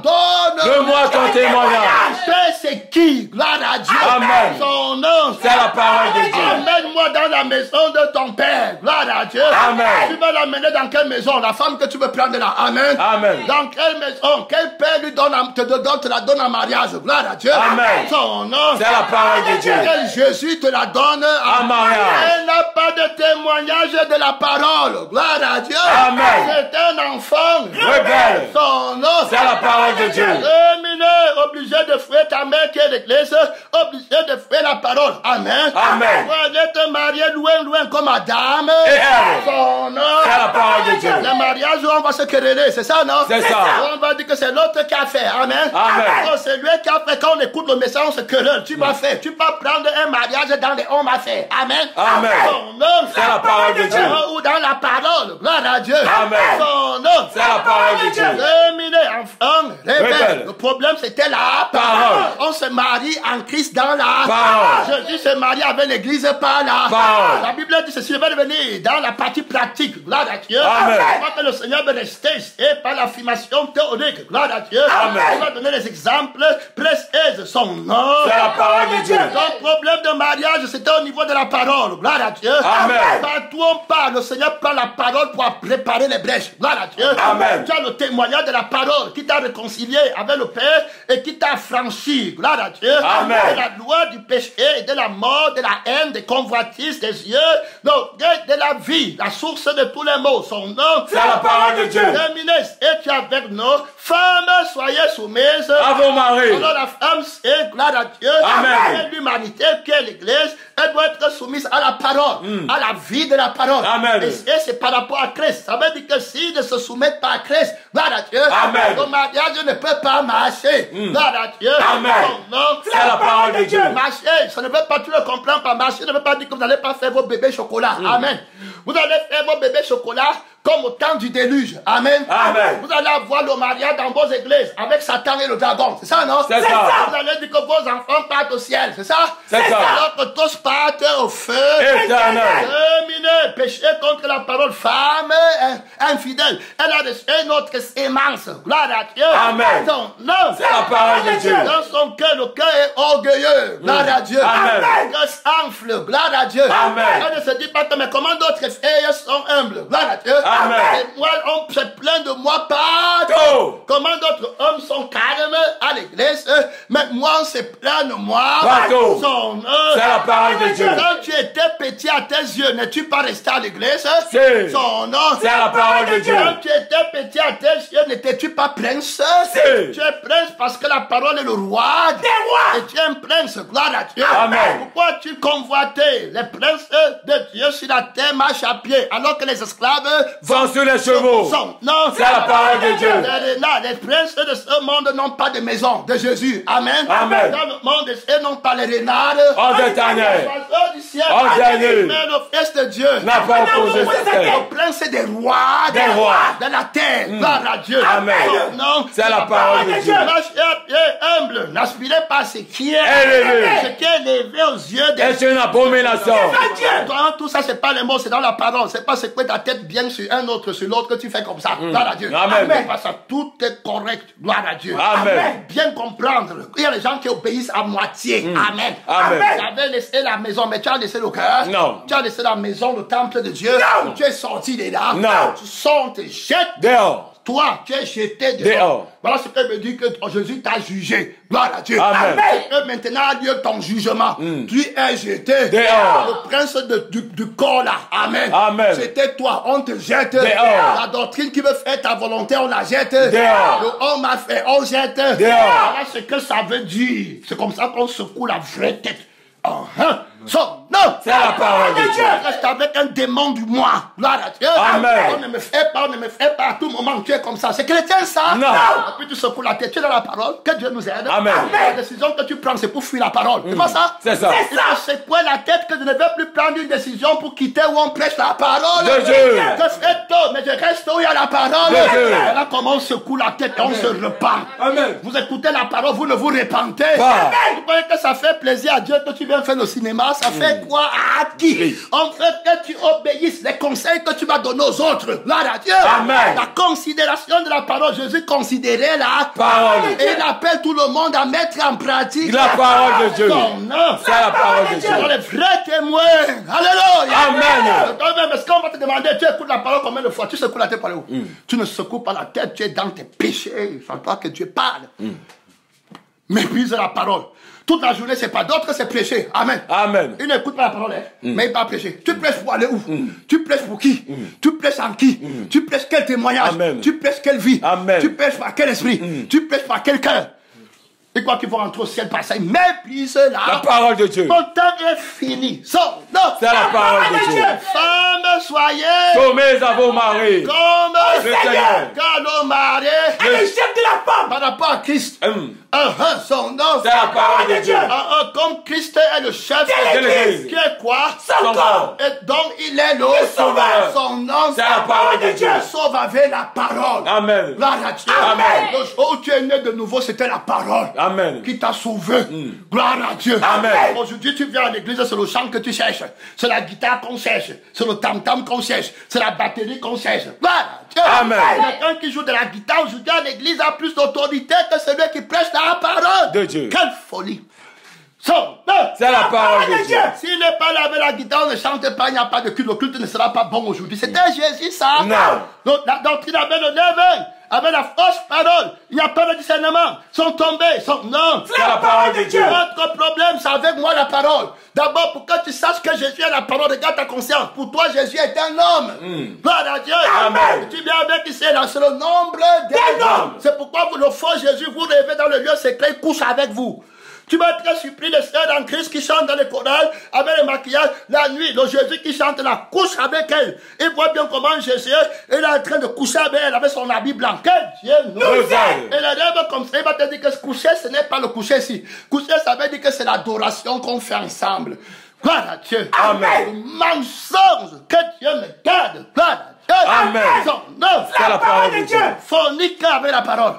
Donne-moi ton témoignage. Père, c'est qui? Gloire à Dieu. Amen. Son nom. C'est la parole de Dieu. Amène-moi dans la maison de ton père. Gloire à Dieu. Amen. Tu vas l'amener dans quelle maison? La femme que tu veux prendre là. Amen. Amen. Dans quelle maison? Quel père lui donne, te la donne en mariage? Gloire à Dieu. Amen. Son nom. C'est la parole de Dieu. Quel Jésus te la donne en mariage. Elle n'a pas de témoignage de la parole. Gloire à Dieu. Amen. C'est un enfant. Rebelle. Son nom. C'est la parole de Dieu. Terminé. Obligé de fuir ta mère qui est l'église. Obligé de fuir la parole. Amen. Amen. Pour aller te marier loin comme Adam. Et Ève. Son nom. C'est la parole de Dieu. Le mariage où on va se quereller, c'est ça, non? C'est ça. On va dire que c'est l'autre qui a fait. Amen. Amen. Oh, c'est lui qui a fait. Quand on écoute le message, on se querelle. Tu vas faire. Tu vas prendre un mariage dans les on va faire. Amen. Amen. Son nom. C'est la parole de Dieu. Ou dans la parole. Gloire à Dieu. Amen. Son nom. C'est la parole de Dieu. Terminé, enfant. Rebelle. Le problème, c'était la parole. On se marie en Christ dans la parole. Jésus se marie avec l'église par la parole. La Bible dit ceci, je vais revenir dans la partie pratique. Gloire à Dieu. Amen. On voit que le Seigneur veut rester et par l'affirmation théorique. Gloire à Dieu. Amen. On va donner les exemples précis. Son nom. C'est la parole de Dieu. Ton problème de mariage, c'était au niveau de la parole. Gloire à Dieu. Amen. Partout on parle, le Seigneur prend la parole pour préparer les brèches. Gloire à Dieu. Amen. Tu as le témoignage de la parole qui t'a réconcilié avec le Père et qui t'a franchi. Gloire à Dieu. Amen. De la loi du péché et de la mort, de la haine, des convoitises, des yeux, donc de la vie, la source de tous les maux. Son nom. C'est la parole de Dieu. Terminé. Et tu es avec nous. Femmes, soyez soumises À vos maris. Alors la femme, c'est gloire à Dieu. Amen. Et l'humanité qui est l'église, elle doit être soumise à la parole, à la vie de la parole. Amen. Et c'est par rapport à Christ. Ça veut dire que s'ils ne se soumettent pas à Christ, gloire à Dieu, Amen. le mariage ne peut pas marcher. Gloire à Dieu. Amen. Son nom, C'est la parole de Dieu. Marcher, ça ne veut pas, tu le comprends pas, marcher ne veut pas dire que vous n'allez pas faire vos bébés chocolat. Amen. Vous allez faire vos bébés chocolat comme au temps du déluge. Amen. Amen. Vous allez avoir le mariage dans vos églises avec Satan et le dragon. C'est ça, non? C'est ça. Vous allez dire que vos enfants partent au ciel. C'est ça? C'est ça. Alors que tous partent au feu Éternel. terminé. Péché contre la parole. Femme infidèle. Elle a reçu notre sémence. Gloire à Dieu. Amen. Non. C'est la parole de Dieu. Dans son cœur, le cœur est orgueilleux. Gloire à Dieu. Amen. Le cœur s'enfle. Gloire à Dieu. Amen. Elle ne se dit pas que, mais comment d'autres frères sont humbles. Gloire à Dieu. Amen. Et moi, on se plaint de moi partout. Comment d'autres hommes sont calmes à l'église, mais moi, on se plaint de moi partout. C'est la parole de Dieu. Quand tu étais petit à tes yeux, n'es-tu pas resté à l'église? C'est. Son nom. C'est la parole de Dieu. Quand tu étais petit à tes yeux, n'étais-tu pas prince? C'est. Tu es prince parce que la parole est le roi des rois. Et tu es un prince, gloire à Dieu. Amen. Pourquoi tu convoitais les princes de Dieu sur la terre marchent à pied alors que les esclaves Sont sur les chevaux. non, C'est la parole de Dieu. Les renards les princes de ce monde n'ont pas de maison de Jésus. Amen. Amen. Dans le monde, ils n'ont pas les renards. En Les éternel. oiseaux du ciel. En dernier. Mais le Fils de Dieu N'a pas opposé cette terre. le prince des rois, Des rois. de la terre. Gloire à Dieu. Amen. Non, C'est la parole de Dieu. Marchez à pied humble. N'aspirez pas à ce qui est Élevé. ce qui est élevé aux yeux des C'est une abomination. Tout ça, c'est pas les mots, c'est dans la parole. C'est pas ce que ta tête bien sur un autre, sur l'autre, que tu fais comme ça. Gloire à Dieu. Amen. Parce que tout est correct. Gloire à Dieu. Amen. Bien comprendre. Il y a des gens qui obéissent à moitié. Amen. Amen. Tu avais laissé la maison, mais tu as laissé le cœur. Non. Tu as laissé la maison, le temple de Dieu. Non. Tu es sorti de là. Non. Tu sors, tu jettes. Dehors. Toi, tu es jeté Dehors. Voilà ce que me dit que Jésus t'a jugé. Gloire à Dieu. Amen. Et que maintenant a lieu ton jugement. Tu es jeté. Dehors. Le prince du corps là. Amen. Amen. C'était toi. On te jette. Dehors. La doctrine qui veut faire ta volonté, on la jette. Dehors. Le homme a fait, on jette. Dehors. Voilà ce que ça veut dire. C'est comme ça qu'on secoue la vraie tête. Non, C'est la parole de Dieu. Reste avec un démon du moi. Gloire à Dieu. Amen. On ne me fait pas, on ne me fait pas. À tout moment, tu es comme ça. C'est chrétien, ça. Non. Et puis tu secoues la tête. Tu es dans la parole. Que Dieu nous aide. Amen. La décision que tu prends, c'est pour fuir la parole. C'est pas ça? C'est ça. Il faut secouer la tête que je ne vais plus prendre une décision pour quitter où on prêche la parole. De Dieu. Je fais tôt, mais je reste où il y a la parole. De Dieu. Et là, comment on secoue la tête et on se repent. Amen. Vous écoutez la parole, vous ne vous repentez. Pas. Vous croyez que ça fait plaisir à Dieu que tu viens faire le cinéma? Ça fait quoi à qui? Oui. On veut que tu obéisses les conseils que tu vas donner aux autres. Gloire à Dieu. Amen. La considération de la parole. Jésus considérait la Parole. Et il appelle tout le monde à mettre en pratique La parole de Dieu. son nom. C'est la parole de Ce sont Dieu. les vrais témoins. Alléluia. Amen. Toi-même, est-ce qu'on va te demander, tu écoutes la parole combien de fois? Tu secoues la tête par où? Tu ne secoues pas la tête, tu es dans tes péchés. C'est toi que Dieu parle. Méprise la parole. Toute la journée, c'est pas d'autre, c'est prêcher. Amen. Amen. Il n'écoute pas la parole, mais il va prêcher. Tu prêches pour aller où? Tu prêches pour qui? Tu prêches en qui? Tu prêches quel témoignage? Amen. Tu prêches quelle vie? Amen. Tu prêches par quel esprit? Tu prêches par quel cœur? Et quoi qu'ils vont rentrer au ciel par ça, méprise La parole de Dieu. Ton temps est fini. Non. C'est la parole de Dieu. Femmes, soyez Soumis à vos maris. comme le Seigneur. Car le mari Le- est le chef de la femme par rapport à Christ. Son nom, C'est la parole de Dieu. comme Christ est le chef de l'Église. qui est quoi? Son corps. Et donc il est le sauveur. Son nom, C'est la parole de Dieu. Sauve avec la parole. Amen. Gloire à Dieu. Amen. Le jour où tu es né de nouveau, c'était la parole Amen. qui t'a sauvé. Gloire à Dieu. Amen. Aujourd'hui, tu viens à l'église, c'est le chant que tu cherches. C'est la guitare qu'on cherche. C'est le tam-tam qu'on cherche. C'est la batterie qu'on cherche. Gloire à Dieu. Amen. Quelqu'un qui joue de la guitare aujourd'hui à l'église a plus d'autorité que celui qui prêche la parole De Dieu. Quelle folie. C'est la parole de Dieu. S'il n'est pas là avec la guitare, on ne chante pas, il n'y a pas de culte. Le culte ne sera pas bon aujourd'hui. C'était Jésus, ça. Non. Donc, la doctrine avait le levain, avec la fausse parole. Il n'y a pas de discernement. Ils sont tombés. Non. C'est la parole de Dieu. Votre problème, c'est avec moi la parole. D'abord, pour que tu saches que Jésus est la parole, regarde ta conscience. Pour toi, Jésus est un homme. Gloire à Dieu. Amen. Tu viens avec ici, là, c'est le nombre des hommes. C'est pourquoi vous, le faux Jésus, vous rêvez dans le lieu secret, il couche avec vous. Tu vas être surpris de sœurs en Christ qui chantent dans les chorales avec le maquillage. La nuit, le Jésus qui chante la couche avec elle. Il voit bien comment Jésus est en train de coucher avec elle avec son habit blanc. Que Dieu nous aide. Et le rêve comme ça, il va te dire que ce coucher, ce n'est pas le coucher ici. Coucher, ça veut dire que c'est l'adoration qu'on fait ensemble. Gloire à Dieu. Amen. Le mensonge. Que Dieu me garde. Gloire à Dieu. Amen. C'est la parole de Dieu. Forniquer avec la parole.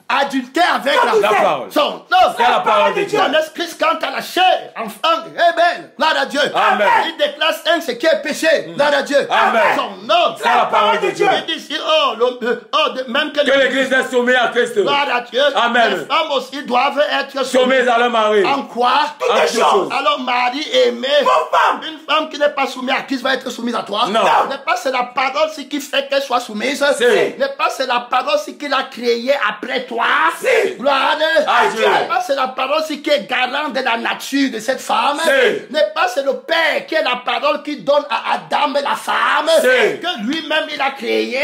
Adultère avec La parole. Son nom. C'est la parole de Dieu. Ton esprit quand à la chair, enfant, eh bien, gloire à Dieu. Amen. Il déclare ce qui est péché. Gloire à Dieu. Amen. Son nom. C'est la parole de Dieu. Il dit ici, même que Que l'Église est soumise à Christ. gloire à Dieu. Amen. Les femmes aussi doivent être Soumise à leur mari. en quoi? En toutes choses. Alors, mari aimé. Une femme qui n'est pas soumise à Christ va être soumise à toi. Non. N'est pas c'est la parole qui fait qu'elle soit soumise. Si. N'est pas c'est la parole qui l'a créée après toi. Si. Gloire à Dieu. N'est pas c'est la parole qui est garant de la nature de cette femme. Si. N'est pas c'est le Père qui est la parole qui donne à Adam la femme. Si. Que lui-même il a créé.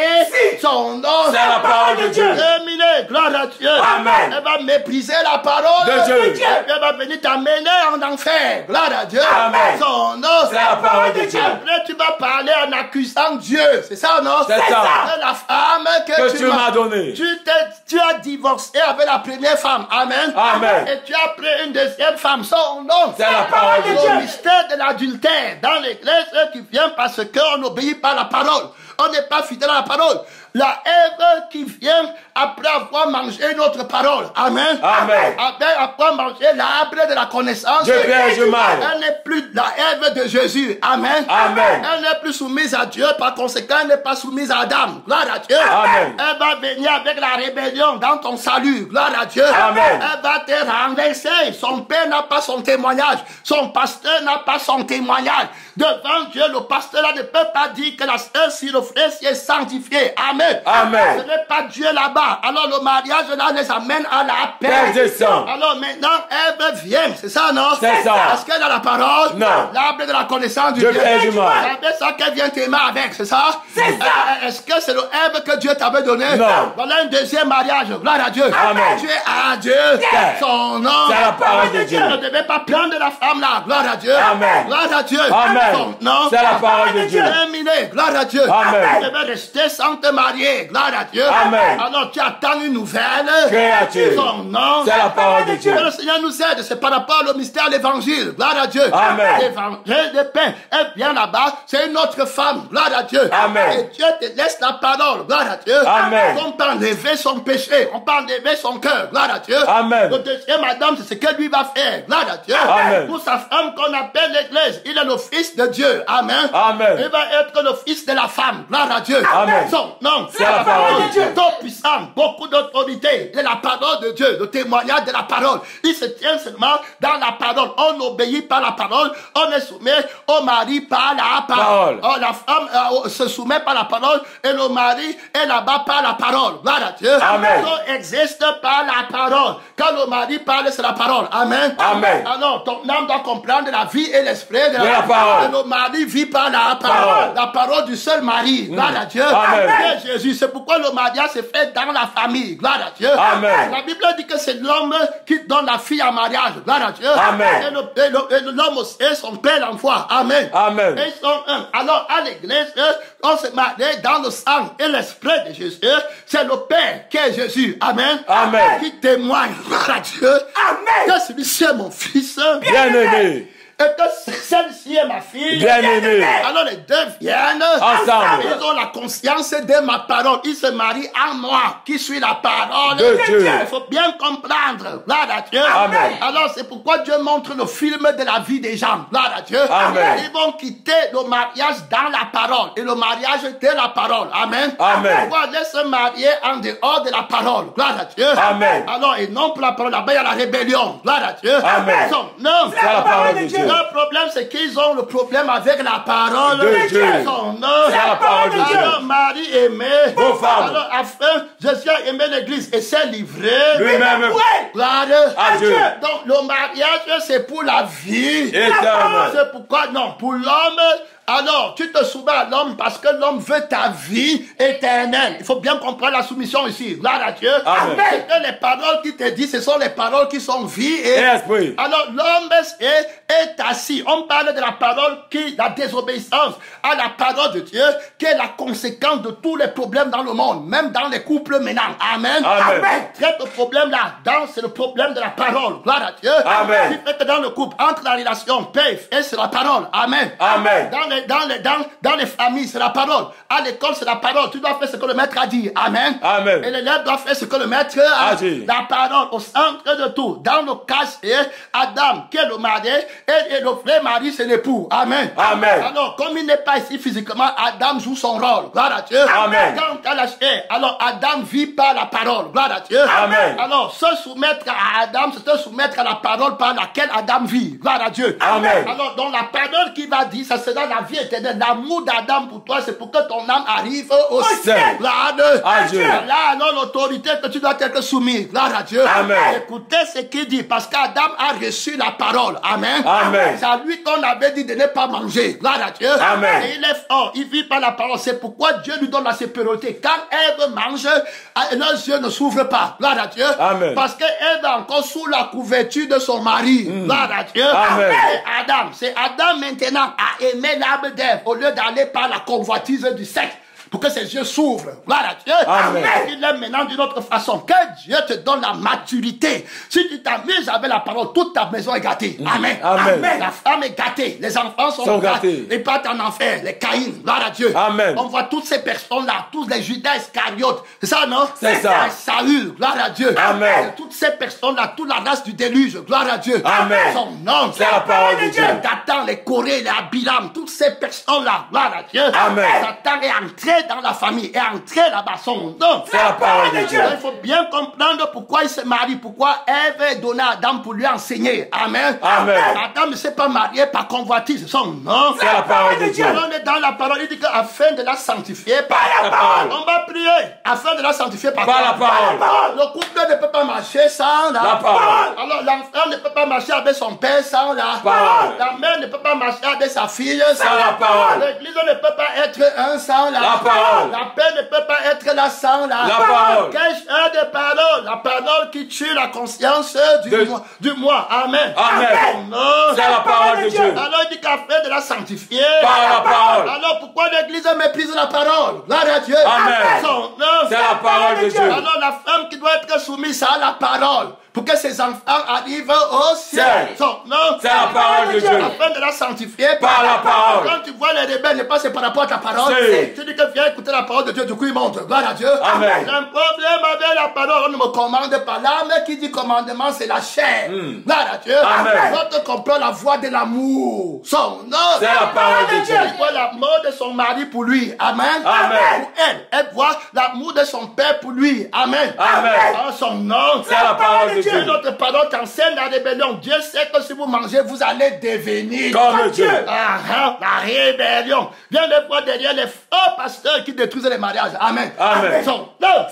Son nom. C'est la parole de Dieu. Terminé. Gloire à Dieu. Amen. Elle va mépriser la parole De Dieu. Elle va venir t'amener en enfer. Gloire à Dieu. Amen. Son nom. C'est la parole de Dieu. Après, tu vas parler en accusant Dieu. C'est ça. ça, non? C'est ça. Que la femme Que tu m'as donnée. Tu as divorcé avec la première femme. Amen. Amen. Et tu as pris une deuxième femme. Son nom. C'est la parole de Dieu. Le mystère de l'adultère dans l'église qui vient parce qu'on n'obéit pas à la parole. On n'est pas fidèle à la parole. La Ève qui vient après avoir mangé notre parole. Amen. Amen. Après avoir mangé l'arbre de la connaissance. Dieu bien et du mal. Elle n'est plus la Ève de Jésus. Amen. Amen. Elle n'est plus soumise à Dieu. Par conséquent, elle n'est pas soumise à Adam. Gloire à Dieu. Amen. Elle va venir avec la rébellion dans ton salut. Gloire à Dieu. Amen. Elle va te renverser. Son père n'a pas son témoignage. Son pasteur n'a pas son témoignage. Devant Dieu, le pasteur là ne peut pas dire que la sœur, si le frère s'y est sanctifié. Amen. Amen. Ce n'est pas Dieu là-bas. Alors le mariage là les amène à la paix. Père descend. Alors maintenant, Ève vient. C'est ça, non? C'est ça. Est-ce qu'elle a la parole? Non. L'arbre de la connaissance du Dieu Dieu. bien et du mal. C'est ça qu'elle vient t'aimer avec, c'est ça? C'est ça. Est-ce que c'est le Ève que Dieu t'avait donné? Non. Voilà un deuxième mariage. Gloire à Dieu. Amen. Dieu à Dieu. C'est. Son nom. C'est la parole de Dieu. Tu ne devais pas prendre la femme là. Gloire à Dieu. Amen. Gloire à Dieu. Amen. Son nom. C'est la parole de Dieu. Terminé. Gloire à Dieu. Amen. Tu devais rester sans te marier. Gloire à Dieu. Amen. Alors tu attends une nouvelle. Créature. Son nom. C'est la parole de Dieu. Que le Seigneur nous aide. C'est par rapport au mystère de l'évangile. Gloire à Dieu. Amen. L'évangile de pain. Elle vient là-bas. C'est une autre femme. Gloire à Dieu. Amen. Et Dieu te laisse la parole. Gloire à Dieu. Amen. On peut enlever son péché. On peut enlever son cœur. Gloire à Dieu. Amen. Le deuxième Adam, c'est ce que lui va faire. Gloire à Dieu. Amen. Pour sa femme qu'on appelle l'église. Il est le fils de Dieu. Amen. Amen. Il va être le fils de la femme. Gloire à Dieu. Amen. Son nom. C'est la parole de Dieu. Tout puissant. Beaucoup d'autorité. Il est la parole de Dieu. Le témoignage de la parole. Il se tient seulement dans la parole. On n'obéit pas à la parole. On est soumis au mari par la parole. Oh, la femme se soumet par la parole et le mari est là-bas par la parole. Gloire à Dieu. Amen. Tout existe par la parole. Quand le mari parle, c'est la parole. Amen. Amen. Alors, ton âme doit comprendre la vie et l'esprit de la parole. Et le mari vit par la parole. La parole du seul mari. Gloire à Dieu. Amen. Et Jésus, c'est pourquoi le mariage se fait dans la famille. Gloire à Dieu. Amen. La Bible dit que c'est l'homme qui donne la fille en mariage. Gloire à Dieu. Amen. Et l'homme et son père l'envoie. Amen. Amen. Et ils sont un. Alors, à l'église, on se marie dans le sang et l'esprit de Jésus. C'est le Père qui est Jésus. Amen. Amen. Qui témoigne. Gloire à Dieu. Amen. Que celui-ci est mon fils. Bien-aimé. Et que celle-ci est ma fille. Bien-aimé. Alors les deux viennent Ensemble. Ils ont la conscience de ma parole. Ils se marient en moi, qui suis la parole De Dieu. Il faut bien comprendre. Gloire à Dieu. Amen. Alors c'est pourquoi Dieu montre le film de la vie des gens. Gloire à Dieu. Amen. Ils vont quitter le mariage dans la parole et le mariage de la parole. Amen. Amen. Ils vont aller se marier en dehors de la parole. Gloire à Dieu. Amen. Alors, et non pour la parole. Là-bas, il y a la rébellion. Gloire à Dieu. Amen. Non. C'est la parole de Dieu. Le problème, c'est qu'ils ont le problème avec la parole de Dieu. C'est la parole de Dieu. Alors, Marie aimait. Vos femmes. Alors, afin, Jésus a aimé l'église et s'est livré. Lui-même. Gloire à Dieu. Donc, le mariage, c'est pour la vie. Éternelle. C'est pourquoi, non, pour l'homme. Alors, tu te soumets à l'homme parce que l'homme veut ta vie éternelle. Il faut bien comprendre la soumission ici. Gloire à Dieu. Amen. C'est que les paroles qui te disent, ce sont les paroles qui sont vie et esprit. Alors, l'homme est assis. On parle de la parole qui, la désobéissance à la parole de Dieu, qui est la conséquence de tous les problèmes dans le monde, même dans les couples maintenant. Amen. Amen. Traite le problème là. C'est le problème de la parole. Gloire à Dieu. Amen. Tu fais que dans le couple, entre la relation, père et c'est la parole. Amen. Amen. Dans les familles, c'est la parole. À l'école, c'est la parole. Tu dois faire ce que le maître a dit. Amen. Amen. Et l'élève doit faire ce que le maître a dit. La parole au centre de tout. Dans le cas, c'est Adam qui est le mari et le vrai mari, c'est l'époux. Amen. Amen. Alors, comme il n'est pas ici physiquement, Adam joue son rôle. Gloire à Dieu. Amen. Quand à la chair, alors Adam vit par la parole. Gloire à Dieu. Amen. Alors, se soumettre à Adam, c'est se soumettre à la parole par laquelle Adam vit. Gloire à Dieu. Amen. Alors, dans la parole qui va dire, ça sera la vie éternelle. L'amour d'Adam pour toi, c'est pour que ton âme arrive au ciel. Gloire à Dieu. Là, alors, l'autorité que tu dois être soumis. Gloire à Dieu. Amen. Écoutez ce qu'il dit, parce qu'Adam a reçu la parole. Amen. Amen. C'est à lui qu'on avait dit de ne pas manger. Gloire à Dieu. Amen. Et il est fort. Il vit par la parole. C'est pourquoi Dieu lui donne la supériorité. Quand Ève mange, leurs yeux ne s'ouvrent pas. Gloire à Dieu. Amen. Parce qu'Ève est encore sous la couverture de son mari. Gloire à Dieu. Amen. Et Adam, c'est Adam maintenant a aimé l'arbre d'Ève au lieu d'aller par la convoitise du sexe. pour que ses yeux s'ouvrent. Gloire à Dieu. Amen. Il est maintenant d'une autre façon. Que Dieu te donne la maturité. Si tu t'amuses avec la parole, toute ta maison est gâtée. Amen. Amen. La femme est gâtée. Les enfants sont gâtés. Les pattes en enfer. Les Caïns. Gloire à Dieu. Amen. On voit toutes ces personnes-là. Tous les Judas Iscariotes. C'est ça, non? C'est ça. Saül. Gloire à Dieu. Amen. Toutes ces personnes-là. Toute la race du déluge. Gloire à Dieu. Amen. Son nom. C'est la parole de Dieu. Satan, les Corées, les Abiram. Toutes ces personnes-là. Gloire à Dieu. Amen. Satan est entré dans la famille. Est entré là-bas. Son nom. C'est la parole de Dieu. Il faut bien comprendre pourquoi il se marie. Pourquoi Ève est donnée à Adam pour lui enseigner. Amen. Amen. Adam ne s'est pas marié par convoitise. Son nom. C'est la parole de Dieu. On est dans la parole. Il dit qu'afin de la sanctifier par la parole. On va prier. Afin de la sanctifier par la parole. Le couple ne peut pas marcher sans la parole. Alors l'enfant ne peut pas marcher avec son père sans la parole. La mère ne peut pas marcher avec sa fille sans la parole. L'église ne peut pas être un sans la parole. La paix ne peut pas être là sans la parole. Qu'est-ce de parole? La parole qui tue la conscience du moi. Amen. Amen. C'est la parole de Dieu. Alors il dit qu'afin de la sanctifier par la parole. Alors pourquoi l'église méprise la parole? Gloire à Dieu. Amen. C'est la parole de Dieu. Alors la femme qui doit être soumise à la parole pour que ses enfants arrivent au ciel. C'est la parole de Dieu. Afin de la sanctifier par la parole. Quand tu vois les rebelles ne passer par rapport à ta parole, tu dis que viens écouter la parole de Dieu, du coup il monte. Gloire à Dieu. Amen. J'ai un problème avec la parole, on ne me commande pas. L'âme qui dit commandement, c'est la chair. Gloire à Dieu. Amen. Votre comprend la voix de l'amour. Son nom. C'est la parole de Dieu. Elle voit l'amour de son mari pour lui. Amen. Amen. Pour elle, elle voit l'amour de son père pour lui. Amen. Amen. Son nom. C'est la parole de Dieu. Notre parole t'enseigne la rébellion. Dieu sait que si vous mangez, vous allez devenir comme Dieu. La rébellion. Viens de voir derrière les faux pasteurs qui détruisent les mariages. Amen. Amen.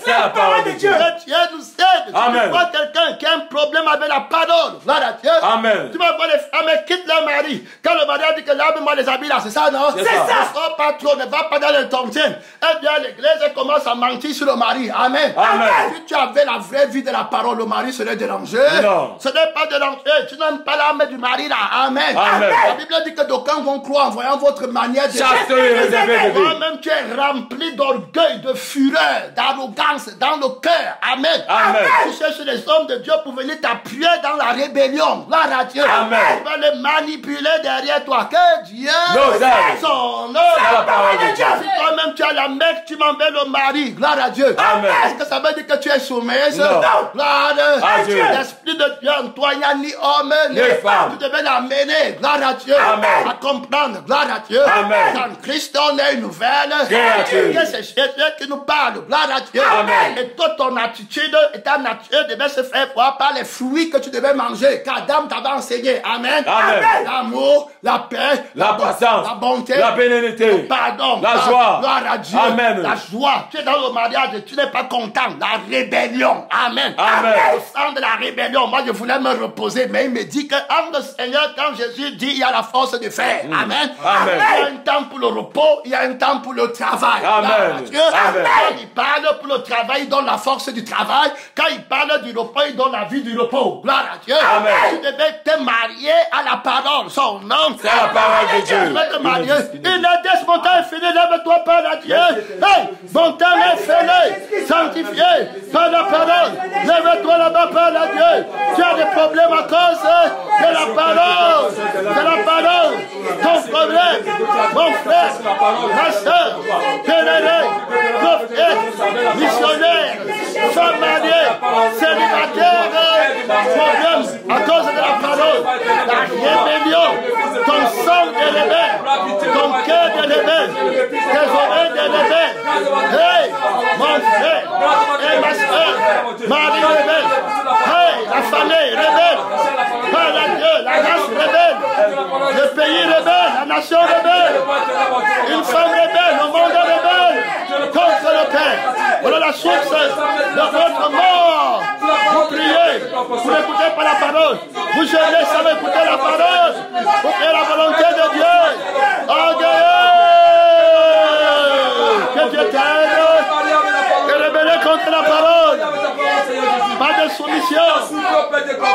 C'est la parole de Dieu. Dieu nous aide. Amen. Tu vois quelqu'un qui a un problème avec la parole. Gloire à Dieu. Amen. Tu vas voir les femmes qui quittent leur mari. Quand le mari a dit que lave-moi les habits là, c'est ça, non? C'est ça. Ne sors pas trop, ne va pas dans le tontienne. Elle vient à l'église et commence à mentir sur le mari. Amen. Amen. Si tu avais la vraie vie de la parole, le mari serait dérangé. Non. Ce n'est pas dérangé. Tu n'aimes pas l'âme du mari là. Amen. Amen. La Bible dit que d'aucuns vont croire en voyant votre manière de chasteté et réservé de vie. Toi-même, tu es rempli d'orgueil, de fureur, d'arrogance dans le cœur. Amen. Amen. Tu cherches les hommes de Dieu pour venir t'appuyer dans la rébellion. Gloire à Dieu. Amen. Tu vas les manipuler derrière toi. Que Dieu nous aide. Son nom. C'est la parole de Dieu. Si toi-même tu as la mec, tu m'enlèves le mari. Gloire à Dieu. Amen. Est-ce que ça veut dire que tu es soumise? Non. Gloire à Dieu. L'esprit de Dieu en toi, il n'y a ni homme ni femme. Tu devais l'amener. Gloire à Dieu. Amen. À comprendre. Gloire à Dieu. Amen. Dans Christ, on est une nouvelle créature. Que c'est Jésus qui nous parle. Gloire à Dieu. Amen. Et toute ton attitude et ta nature devait se faire voir par les fruits que tu devais manger. Qu'Adam t'avait enseigné. Amen. Amen. L'amour, la paix, la patience, la bonté, la bénédiction, le pardon, la joie. Gloire à Dieu. Amen. La joie. Tu es dans le mariage et tu n'es pas content. La rébellion. Amen. Amen. Au sang de la rébellion, moi je voulais me reposer, mais il me dit que entre le Seigneur, quand Jésus dit, il y a la force de faire. Amen. Amen. Il y a un temps pour le repos, il y a un temps pour le travail. Amen. Dieu. Amen. Quand il parle pour le travail, il donne la force du travail. Quand il parle du repos, il donne la vie du repos. Gloire à Dieu. Amen. Tu devais te marier à la parole. Son nom, c'est la parole de Dieu. Tu devais te marier. Inadès, mon temps est fini, lève-toi par la Dieu. Hey, mon temps est fini, sanctifié par la parole. Lève-toi là-bas par la Dieu. Tu as des problèmes à cause de la parole. De la parole. Ton problème, mon frère, ma soeur, pénéré, prophète, missionnaire, femme mariée, célibataire, problème à cause de la parole. La rébellion, ton sang est levé, ton cœur est levé, tes oreilles est levé. Hey, mon frère, et ma soeur, Marie rebelle. Hey, la famille rebelle. Par la Dieu, la race rebelle. Le pays rebelle, la nation rebelle. Une femme rebelle, le monde rebelle. Contre le Père. Voilà la source de votre mort. Vous priez, vous n'écoutez pas la parole. Vous gérez sans écouter la parole. Vous faites la volonté de Dieu. Que Dieu t'aide. Et rebelle contre la parole. Pas de soumission.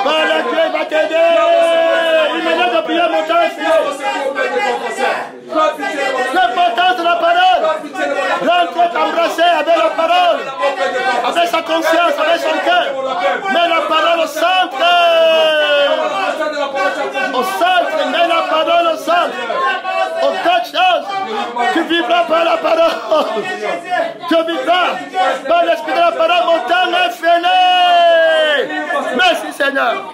Pas la Dieu va t'aider. Il m'a dit de prier mon temps est fini. L'importance de la parole. Rentre Tu vivras par la parole. Tu vivras par l'esprit de la parole. Mon temps est fini. Merci Seigneur.